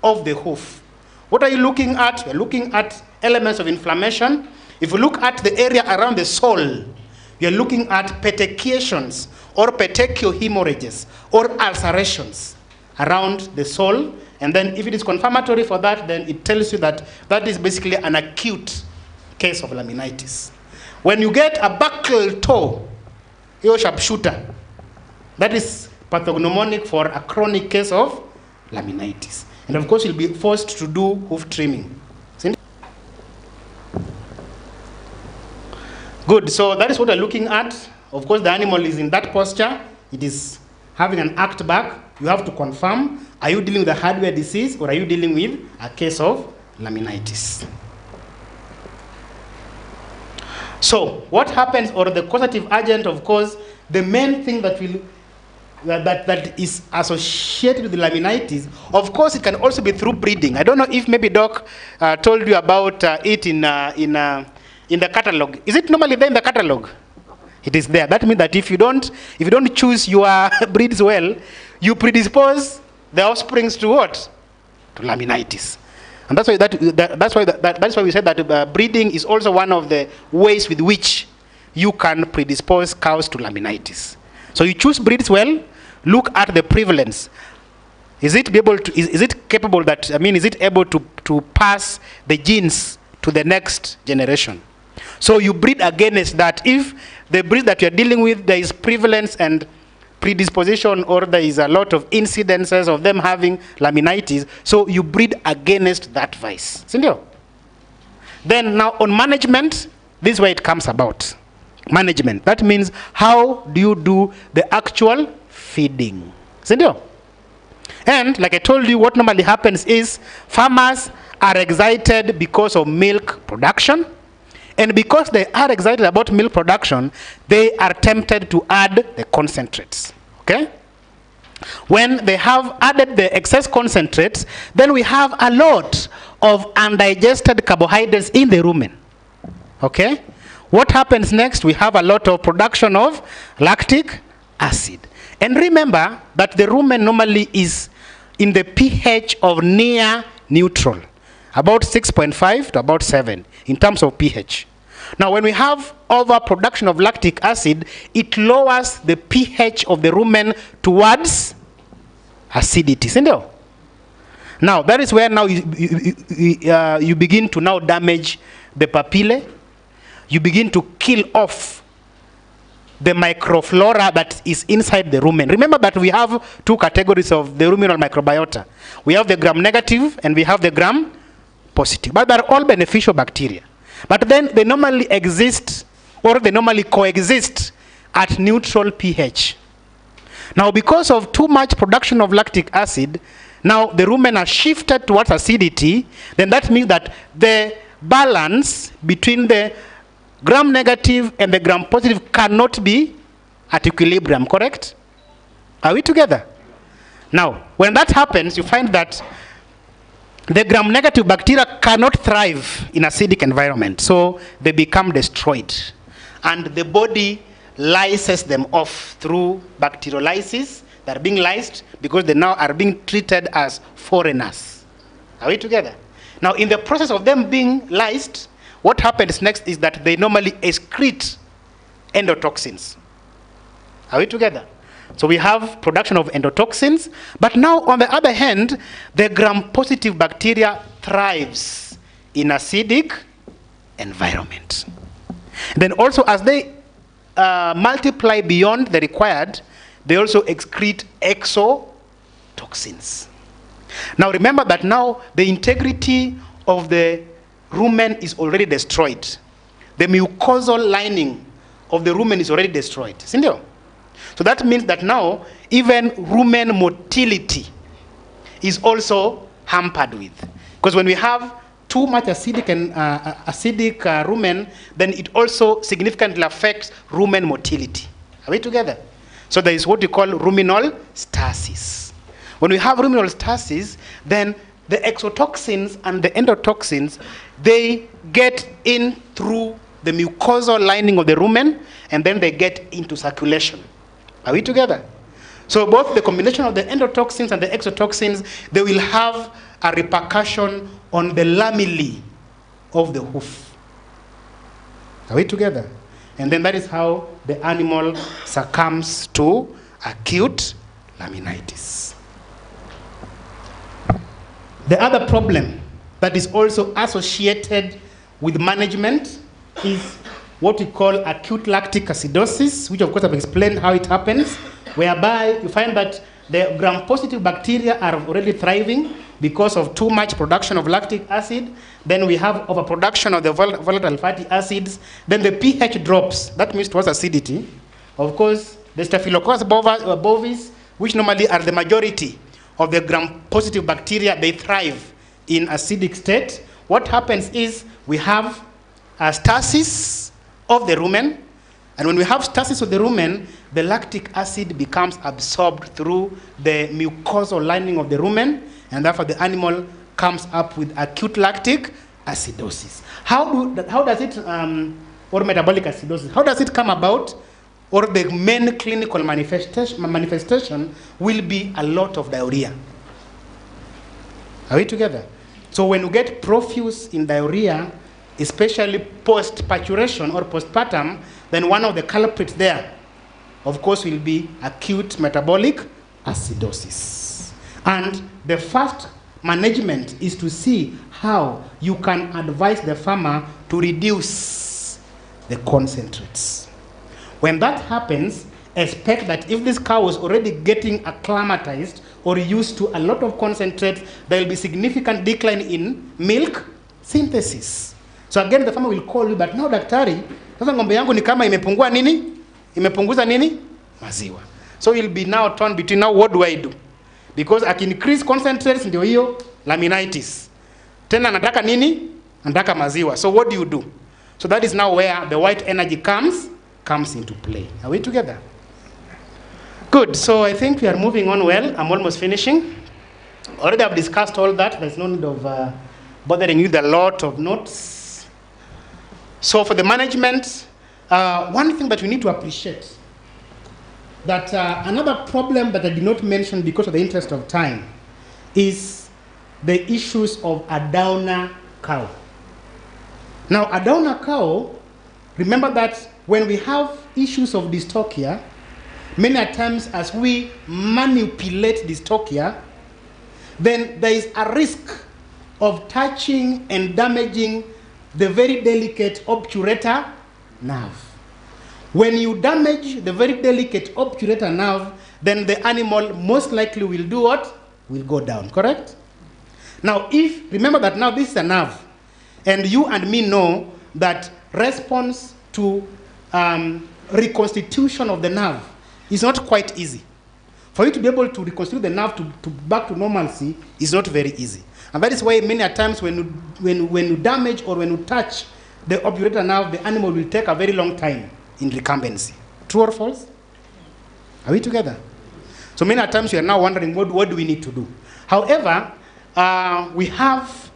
of the hoof. What are you looking at? You're looking at elements of inflammation. If you look at the area around the sole, you're looking at petechiations or petechiohemorrhages or ulcerations around the sole. And then if it is confirmatory for that, then it tells you that that is basically an acute case of laminitis. When you get a buccal toe, your sharpshooter, that is pathognomonic for a chronic case of laminitis. And of course, you'll be forced to do hoof trimming. Good, so that is what we're looking at. Of course, the animal is in that posture. It is having an act back. You have to confirm, are you dealing with a hardware disease or are you dealing with a case of laminitis? So, what happens, or the causative agent, of course, the main thing that is associated with the laminitis, of course, it can also be through breeding. I don't know if maybe Doc told you about it in the catalog. Is it normally there in the catalog? It is there. That means that if you don't choose your breeds well, you predispose the offsprings to what? To laminitis. And that's why we said that breeding is also one of the ways with which you can predispose cows to laminitis. So you choose breeds well, look at the prevalence. Is it able to pass the genes to the next generation? So you breed against that. If the breed that you're dealing with, there is prevalence and predisposition, or there is a lot of incidences of them having laminitis, so you breed against that vice. Sindio? Then now on management, this is where it comes about. Management. That means how do you do the actual feeding? Sindio? And like I told you, what normally happens is farmers are excited because of milk production. And because they are excited about milk production, they are tempted to add the concentrates. Okay? When they have added the excess concentrates, then we have a lot of undigested carbohydrates in the rumen. Okay? What happens next? We have a lot of production of lactic acid. And remember that the rumen normally is in the pH of near neutral, about 6.5 to about 7 in terms of pH. Now, when we have overproduction of lactic acid, it lowers the pH of the rumen towards acidity. Now, that is where now you begin to now damage the papillae. You begin to kill off the microflora that is inside the rumen. Remember that we have two categories of the ruminal microbiota. We have the gram-negative and we have the gram-positive. But they're all beneficial bacteria. But then they normally exist, or they normally coexist at neutral pH. Now, because of too much production of lactic acid, now the rumen are shifted towards acidity. Then that means that the balance between the gram-negative and the gram-positive cannot be at equilibrium, correct? Are we together? Now, when that happens, you find that the gram-negative bacteria cannot thrive in acidic environment, so they become destroyed. And the body lyses them off through bacteriolysis. They're being lysed because they now are being treated as foreigners. Are we together? Now, in the process of them being lysed, what happens next is that they normally excrete endotoxins. Are we together? So we have production of endotoxins, but now on the other hand, the gram-positive bacteria thrives in acidic environment. Then also as they multiply beyond the required, they also excrete exotoxins. Now remember that now the integrity of the rumen is already destroyed. The mucosal lining of the rumen is already destroyed. Sindio? So that means that now even rumen motility is also hampered with. Because when we have too much acidic rumen, then it also significantly affects rumen motility. Are we together? So there is what we call ruminal stasis. When we have ruminal stasis, then the exotoxins and the endotoxins, they get in through the mucosal lining of the rumen, and then they get into circulation. Are we together? So both the combination of the endotoxins and the exotoxins, they will have a repercussion on the lamellae of the hoof. Are we together? And then that is how the animal succumbs to acute laminitis. The other problem that is also associated with management is what we call acute lactic acidosis, which of course I've explained how it happens, whereby you find that the gram-positive bacteria are already thriving because of too much production of lactic acid. Then we have overproduction of the volatile fatty acids. Then the pH drops. That means towards acidity. Of course, the Staphylococcus bovis, which normally are the majority of the gram-positive bacteria, they thrive in acidic state. What happens is we have a stasis of the rumen. And when we have stasis of the rumen, the lactic acid becomes absorbed through the mucosal lining of the rumen, and therefore the animal comes up with acute lactic acidosis. How does it, or metabolic acidosis, how does it come about? or the main clinical manifestation will be a lot of diarrhea. Are we together? So when you get profuse in diarrhea, especially post-parturition or postpartum, then one of the culprits there, of course, will be acute metabolic acidosis. And the first management is to see how you can advise the farmer to reduce the concentrates. When that happens, expect that if this cow is already getting acclimatized or used to a lot of concentrate, there will be significant decline in milk synthesis. So again, the farmer will call you, but now daktari, sasa ngombe yangu ni kama imepungua nini? Imepunguza nini? Maziwa. So you'll be now torn between, now what do I do? Because I can increase concentrates, ndio hiyo laminitis. Tena nataka nini? Nataka maziwa. So what do you do? So that is now where the white energy comes into play. Are we together? Good. So I think we are moving on well. I'm almost finishing. Already I've discussed all that. There's no need of bothering you with a lot of notes. So for the management, one thing that we need to appreciate, that another problem that I did not mention because of the interest of time is the issues of a downer cow. Now, a downer cow, remember that when we have issues of dystocia, many times as we manipulate dystocia, then there is a risk of touching and damaging the very delicate obturator nerve. When you damage the very delicate obturator nerve, then the animal most likely will do what? Will go down, correct? Now, remember that now this is a nerve, and you and me know that response to reconstitution of the nerve is not quite easy. For you to be able to reconstitute the nerve to back to normalcy is not very easy. And that is why many times when you damage or when you touch the obturator nerve, the animal will take a very long time in recumbency. True or false? Are we together? So many times we are now wondering, what do we need to do? However, we have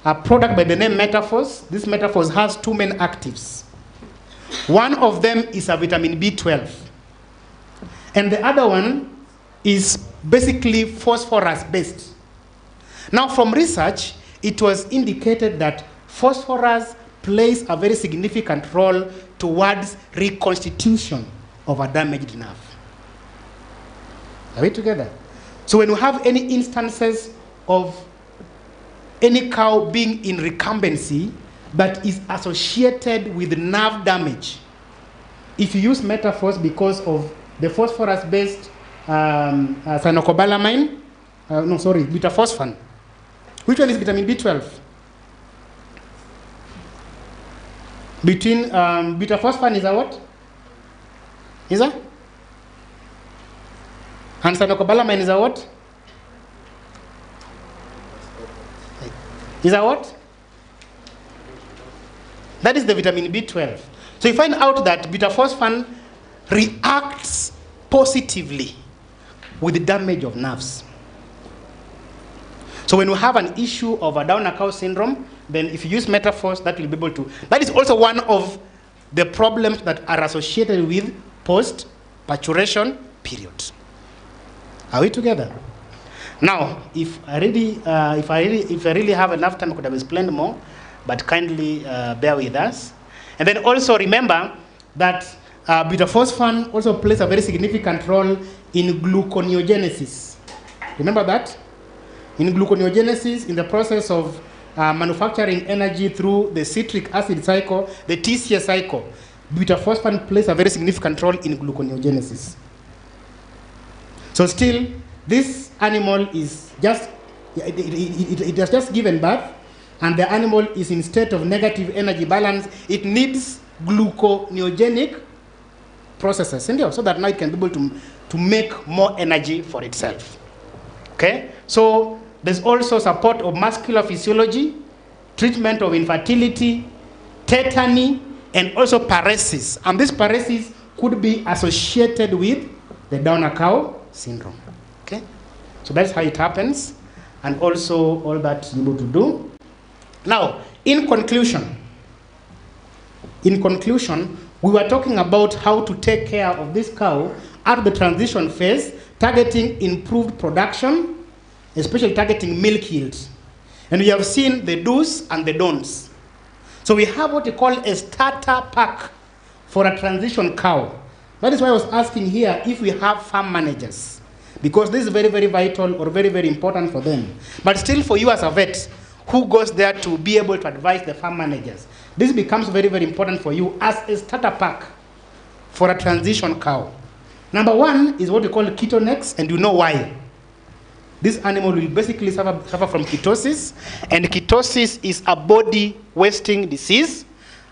a product by the name Metaphors. This Metaphors has two main actives. One of them is a vitamin B12. And the other one is basically phosphorus based. Now from research, it was indicated that phosphorus plays a very significant role towards reconstitution of a damaged nerve. Are we together? So when you have any instances of any cow being in recumbency that is associated with nerve damage, if you use Metaphors because of the phosphorus-based cyanocobalamin, beta-phosphan. Which one is vitamin B12? Between beta-phosphan is a what? Is a? And cyanocobalamin is a what? Is a what? That is the vitamin B12. So you find out that beta-phosphan reacts positively with the damage of nerves. So when you have an issue of a downer cow syndrome, then if you use Metaphors, that will be able to. That is also one of the problems that are associated with post-parturition period. Are we together? Now, if I really have enough time, I could have explained more, but kindly bear with us. And then also remember that beta-phosphan also plays a very significant role in gluconeogenesis. Remember that? In gluconeogenesis, in the process of manufacturing energy through the citric acid cycle, the TCA cycle, beta-phosphan plays a very significant role in gluconeogenesis. So still, this animal is just, it has just given birth, and the animal is in state of negative energy balance. It needs gluconeogenic processes, so that now it can be able to make more energy for itself. Okay? So there's also support of muscular physiology, treatment of infertility, tetany, and also paresis. And this paresis could be associated with the downer cow syndrome. Okay? So that's how it happens, and also all that you're able to do. Now, in conclusion, we were talking about how to take care of this cow at the transition phase, targeting improved production, especially targeting milk yield. And we have seen the do's and the don'ts. So we have what we call a starter pack for a transition cow. That is why I was asking here if we have farm managers, because this is very, very vital or very, very important for them. But still for you as a vet, who goes there to be able to advise the farm managers? This becomes very, very important for you as a starter pack for a transition cow. Number one is what we call ketonex, and you know why. This animal will basically suffer from ketosis, and ketosis is a body wasting disease.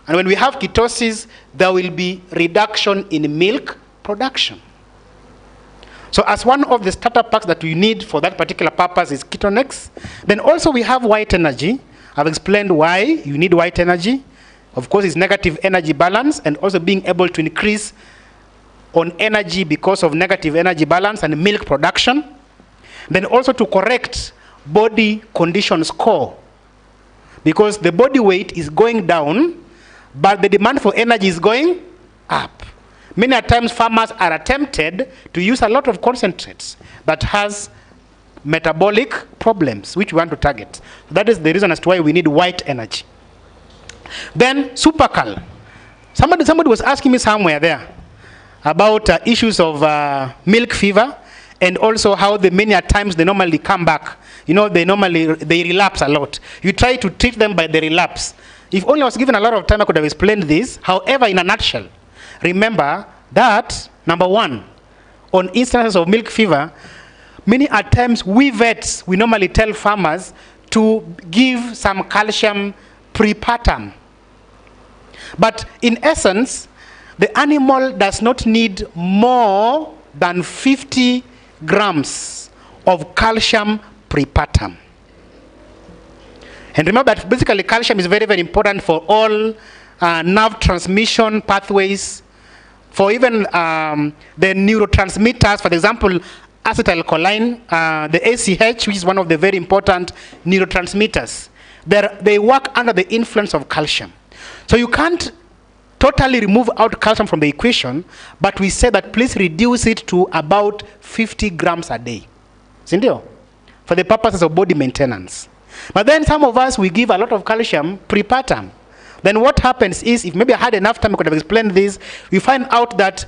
And when we have ketosis, there will be reduction in milk production. So as one of the starter packs that we need for that particular purpose is ketonex. Then also we have white energy. I've explained why you need white energy. Of course, it's negative energy balance, and also being able to increase on energy because of negative energy balance and milk production. Then also to correct body condition score, because the body weight is going down, but the demand for energy is going up. Many a times farmers are tempted to use a lot of concentrates that has metabolic problems, which we want to target. That is the reason as to why we need white energy. Then supercal. Somebody was asking me somewhere there about issues of milk fever, and also how many a times they normally come back. You know, they relapse a lot. You try to treat them by the relapse. If only I was given a lot of time, I could have explained this. However, in a nutshell, remember that, number one, on instances of milk fever, many a times we vets, we normally tell farmers to give some calcium pre-partum. But in essence, the animal does not need more than 50 grams of calcium pre-partum. And remember that basically calcium is very, very important for all nerve transmission pathways, for even the neurotransmitters, for example, acetylcholine, the ACH, which is one of the very important neurotransmitters. They work under the influence of calcium. So you can't totally remove out calcium from the equation, but we say that please reduce it to about 50 grams a day. Sindio? For the purposes of body maintenance. But then some of us, we give a lot of calcium pre-partum. Then what happens is, if maybe I had enough time, I could have explained this, we find out that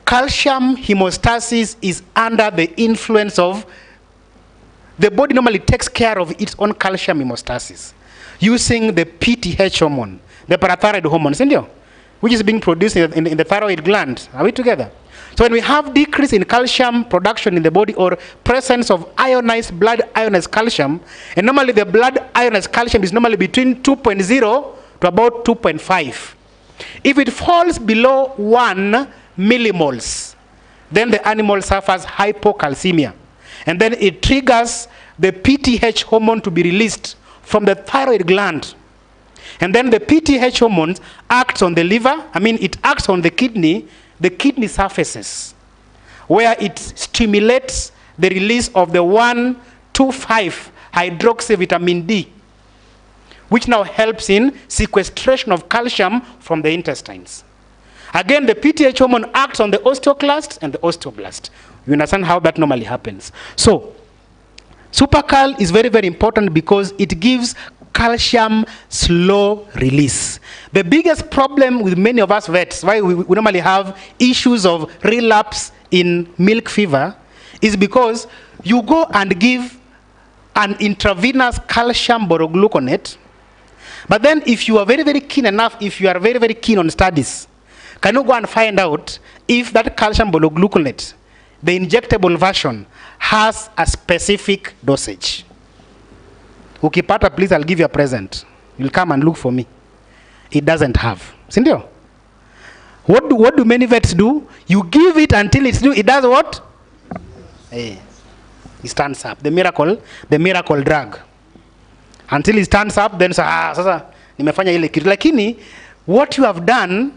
calcium hemostasis is under the influence of, the body normally takes care of its own calcium hemostasis using the PTH hormone, the parathyroid hormone, sindio? Which is being produced in the thyroid gland. Are we together? So when we have decrease in calcium production in the body, or presence of ionized, blood ionized calcium, and normally the blood ionized calcium is normally between 2.0 to about 2.5. If it falls below 1 millimoles, then the animal suffers hypocalcemia. And then it triggers the PTH hormone to be released from the thyroid gland. And then the PTH hormones acts on the liver, it acts on the kidney surfaces, where it stimulates the release of the 1,2,5-hydroxyvitamin D, which now helps in sequestration of calcium from the intestines. Again, the PTH hormone acts on the osteoclast and the osteoblast. You understand how that normally happens. So, supercal is very, very important because it gives calcium slow release. The biggest problem with many of us vets, why we normally have issues of relapse in milk fever, is because you go and give an intravenous calcium borogluconate, but then if you are very, very keen enough, if you are very, very keen on studies, can you go and find out if that calcium borogluconate, the injectable version, has a specific dosage? Ukipata, please, I'll give you a present. You'll come and look for me. It doesn't have. Sindio? What do many vets do? You give it until it does what? Hey, it stands up. The miracle drug. Until it stands up, then sasa nimefanya ile kitu. Lakini what you have done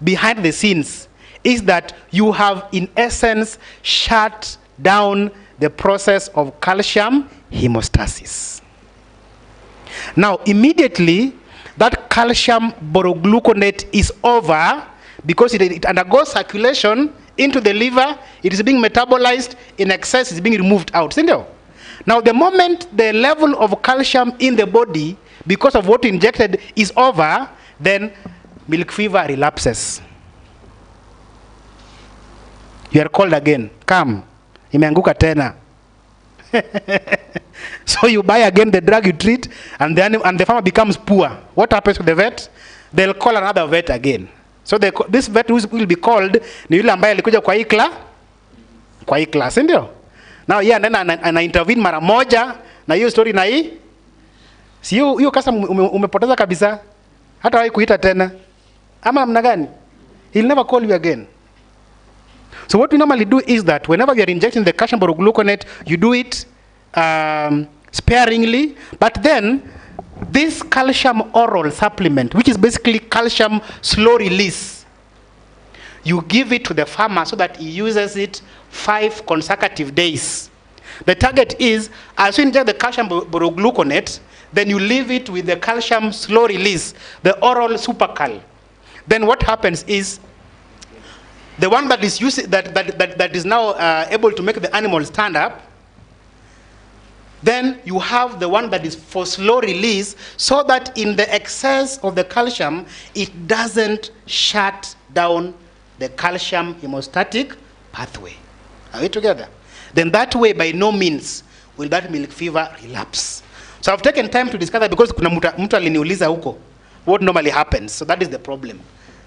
behind the scenes is that you have in essence shut down the process of calcium hemostasis. Now, immediately that calcium borogluconate is over, because it undergoes circulation into the liver, it is being metabolized, in excess is being removed out. Now the moment the level of calcium in the body, because of what you injected, is over, then milk fever relapses. You are called again. Come. Imeanguka tena. So you buy again the drug you treat, and the farmer becomes poor. What happens to the vet? They'll call another vet again. So this vet will be called ni yule ambaye alikuja kwa hii class, ndio? Now ana intervene mara moja na hiyo story na hii. Si hiyo kasa umepoteza kabisa. Hata wahi kuita tena. Ama namna gani? He'll never call you again. So what we normally do is that whenever we are injecting the calcium borogluconate, you do it sparingly, but then this calcium oral supplement, which is basically calcium slow release, you give it to the farmer so that he uses it 5 consecutive days. The target is, as you inject the calcium borogluconate, then you leave it with the calcium slow release, the oral supercal. Then what happens is, the one that is that is now able to make the animal stand up, then you have the one that is for slow release, so that in the excess of the calcium, it doesn't shut down the calcium hemostatic pathway. Are we together? Then that way, by no means, will that milk fever relapse. So I've taken time to discuss that because kuna mtu aliniuliza huko what normally happens. So that is the problem.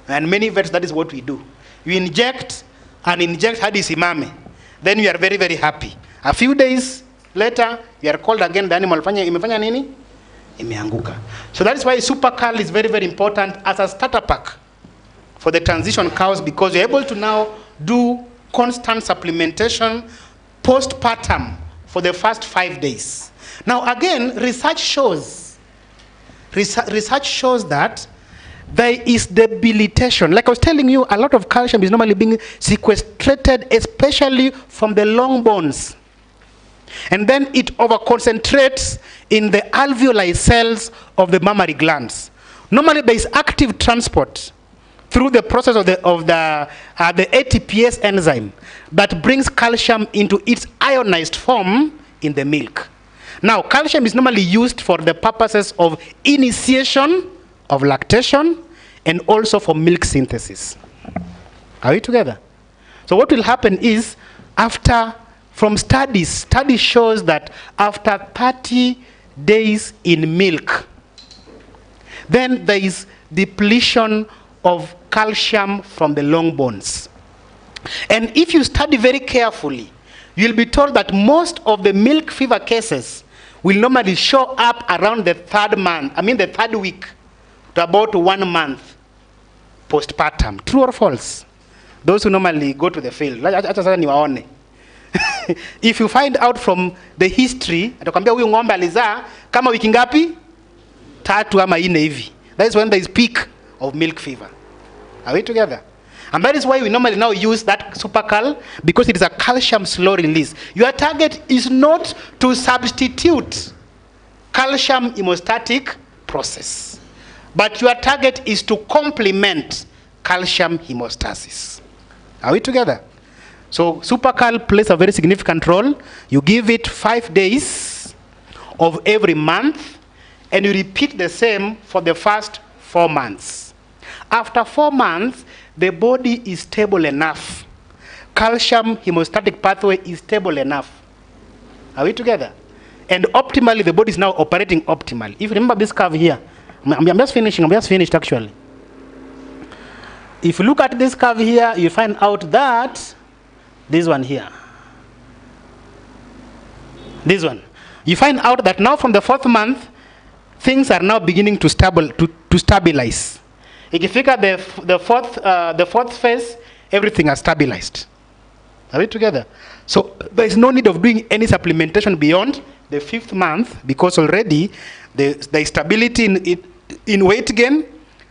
And many vets, that is what we do. You inject and inject hadi simame. Then you are very, very happy. A few days later, you are called again, the animal imefanya nini? Imeanguka. So that is why Supercal is very, very important as a starter pack for the transition cows, because you're able to now do constant supplementation post-partum for the first 5 days. Now again, research shows that there is debilitation. Like I was telling you, a lot of calcium is normally being sequestrated, especially from the long bones. And then it overconcentrates in the alveoli cells of the mammary glands. Normally there is active transport through the process of the ATPase enzyme that brings calcium into its ionized form in the milk. Now, calcium is normally used for the purposes of initiation of lactation and also for milk synthesis. Are we together? So what will happen is, from studies shows that after 30 days in milk, then there is depletion of calcium from the long bones. And if you study very carefully, you'll be told that most of the milk fever cases will normally show up around the third week to about 1 month postpartum. True or false? Those who normally go to the field. If you find out from the history, atakwambia huyu ng'ombe alizaa kama wiki ngapi? 3 ama 4 hivi. That is when there is peak of milk fever. Are we together? And that is why we normally now use that Supercal, because it is a calcium slow release. Your target is not to substitute calcium hemostatic process, but your target is to complement calcium hemostasis. Are we together? So Supercal plays a very significant role. You give it 5 days of every month, and you repeat the same for the first 4 months. After 4 months, the body is stable enough. Calcium hemostatic pathway is stable enough. Are we together? And optimally, the body is now operating optimally. If you remember this curve here, I'm just finished actually. If you look at this curve here, you find out that this one here, this one, you find out that now from the 4th month, things are now beginning to stabilize. Ikifika the fourth phase, everything has stabilized. Are we together? So there is no need of doing any supplementation beyond the 5th month, because already there is stability in weight gain,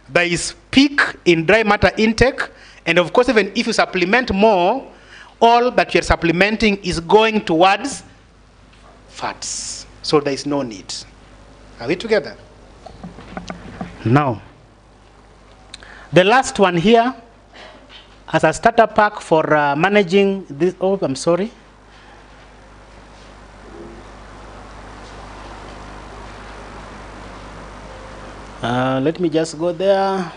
there is peak in dry matter intake, and of course, even if you supplement more, all that you are supplementing is going towards fats. So there is no need. Are we together? Now, the last one here as a starter pack for managing this. Oh, I'm sorry. Let me just go there.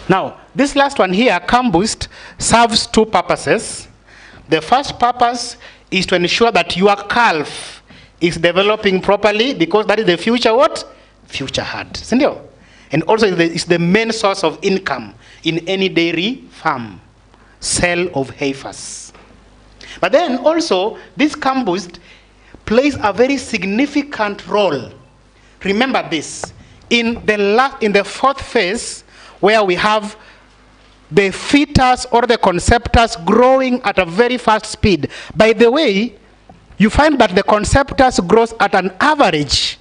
Now, this last one here, Calm Boost, serves two purposes. The first purpose is to ensure that your calf is developing properly, because that is the future what? Future herd. Sindio? And also it's the main source of income in any dairy farm, sale of heifers. But then also, this Calm Boost plays a very significant role. Remember this, in the fourth phase, where we have the fetus or the conceptus growing at a very fast speed. By the way, you find that the conceptus grows at an average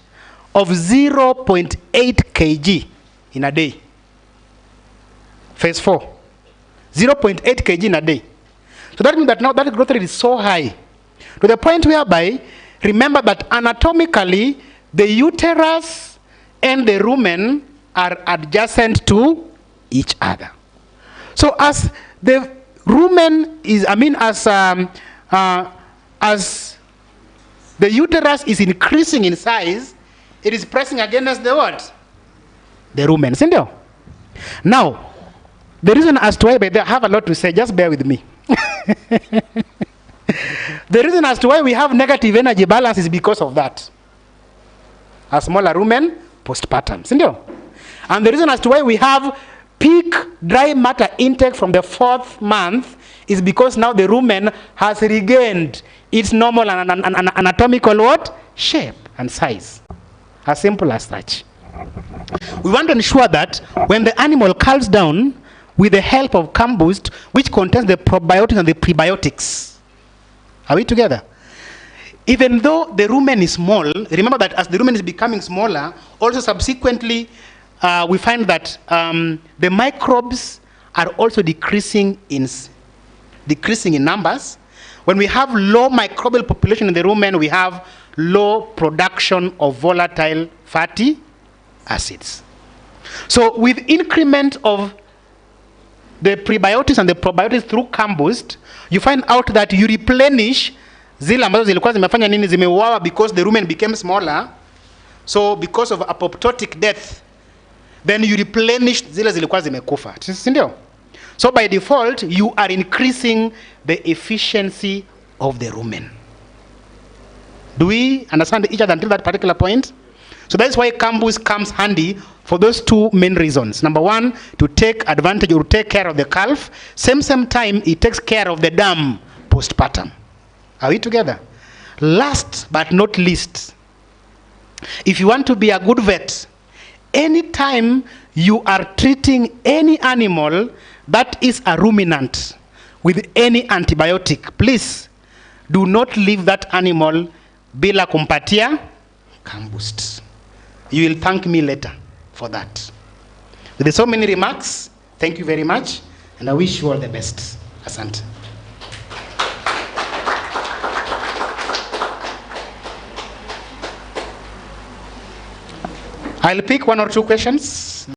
of 0.8 kg in a day. Phase 4. 0.8 kg in a day. So that means that now that growth rate is so high, to the point whereby, remember that anatomically, the uterus and the rumen are adjacent to each other. So as the rumen is, as the uterus is increasing in size, it is pressing against the what? The rumen. Sindio? Now, the reason as to why, but I have a lot to say, just bear with me. The reason as to why we have negative energy balance is because of that. A smaller rumen, postpartum. Sindio? And the reason as to why we have peak dry matter intake from the 4th month is because now the rumen has regained its normal and anatomical what? Shape and size. As simple as such. We want to ensure that when the animal calves down with the help of Calm Boost, which contains the probiotics and the prebiotics. Are we together? Even though the rumen is small, remember that as the rumen is becoming smaller, also subsequently we find that the microbes are also decreasing in numbers. When we have low microbial population in the rumen, we have low production of volatile fatty acids. So with increment of the prebiotics and the probiotics through Calm Boost, you find out that you replenish zile ambazo zilikuwa zimefanya nini, zimeuawa because the rumen became smaller. So because of apoptotic death, then you replenish zile zilikuwa zimekufa. Sindio? So by default, you are increasing the efficiency of the rumen. Do we understand each other until that particular point? So that's why Calm Boost comes handy for those two main reasons. Number one, to take advantage or take care of the calf. Same time, it takes care of the dam postpartum. Are we together? Last but not least, if you want to be a good vet, anytime you are treating any animal that is a ruminant with any antibiotic, please do not leave that animal bila kumpatia Calm Boost. You will thank me later for that. With so many remarks, thank you very much, and I wish you all the best. Asante. I'll pick one or two questions.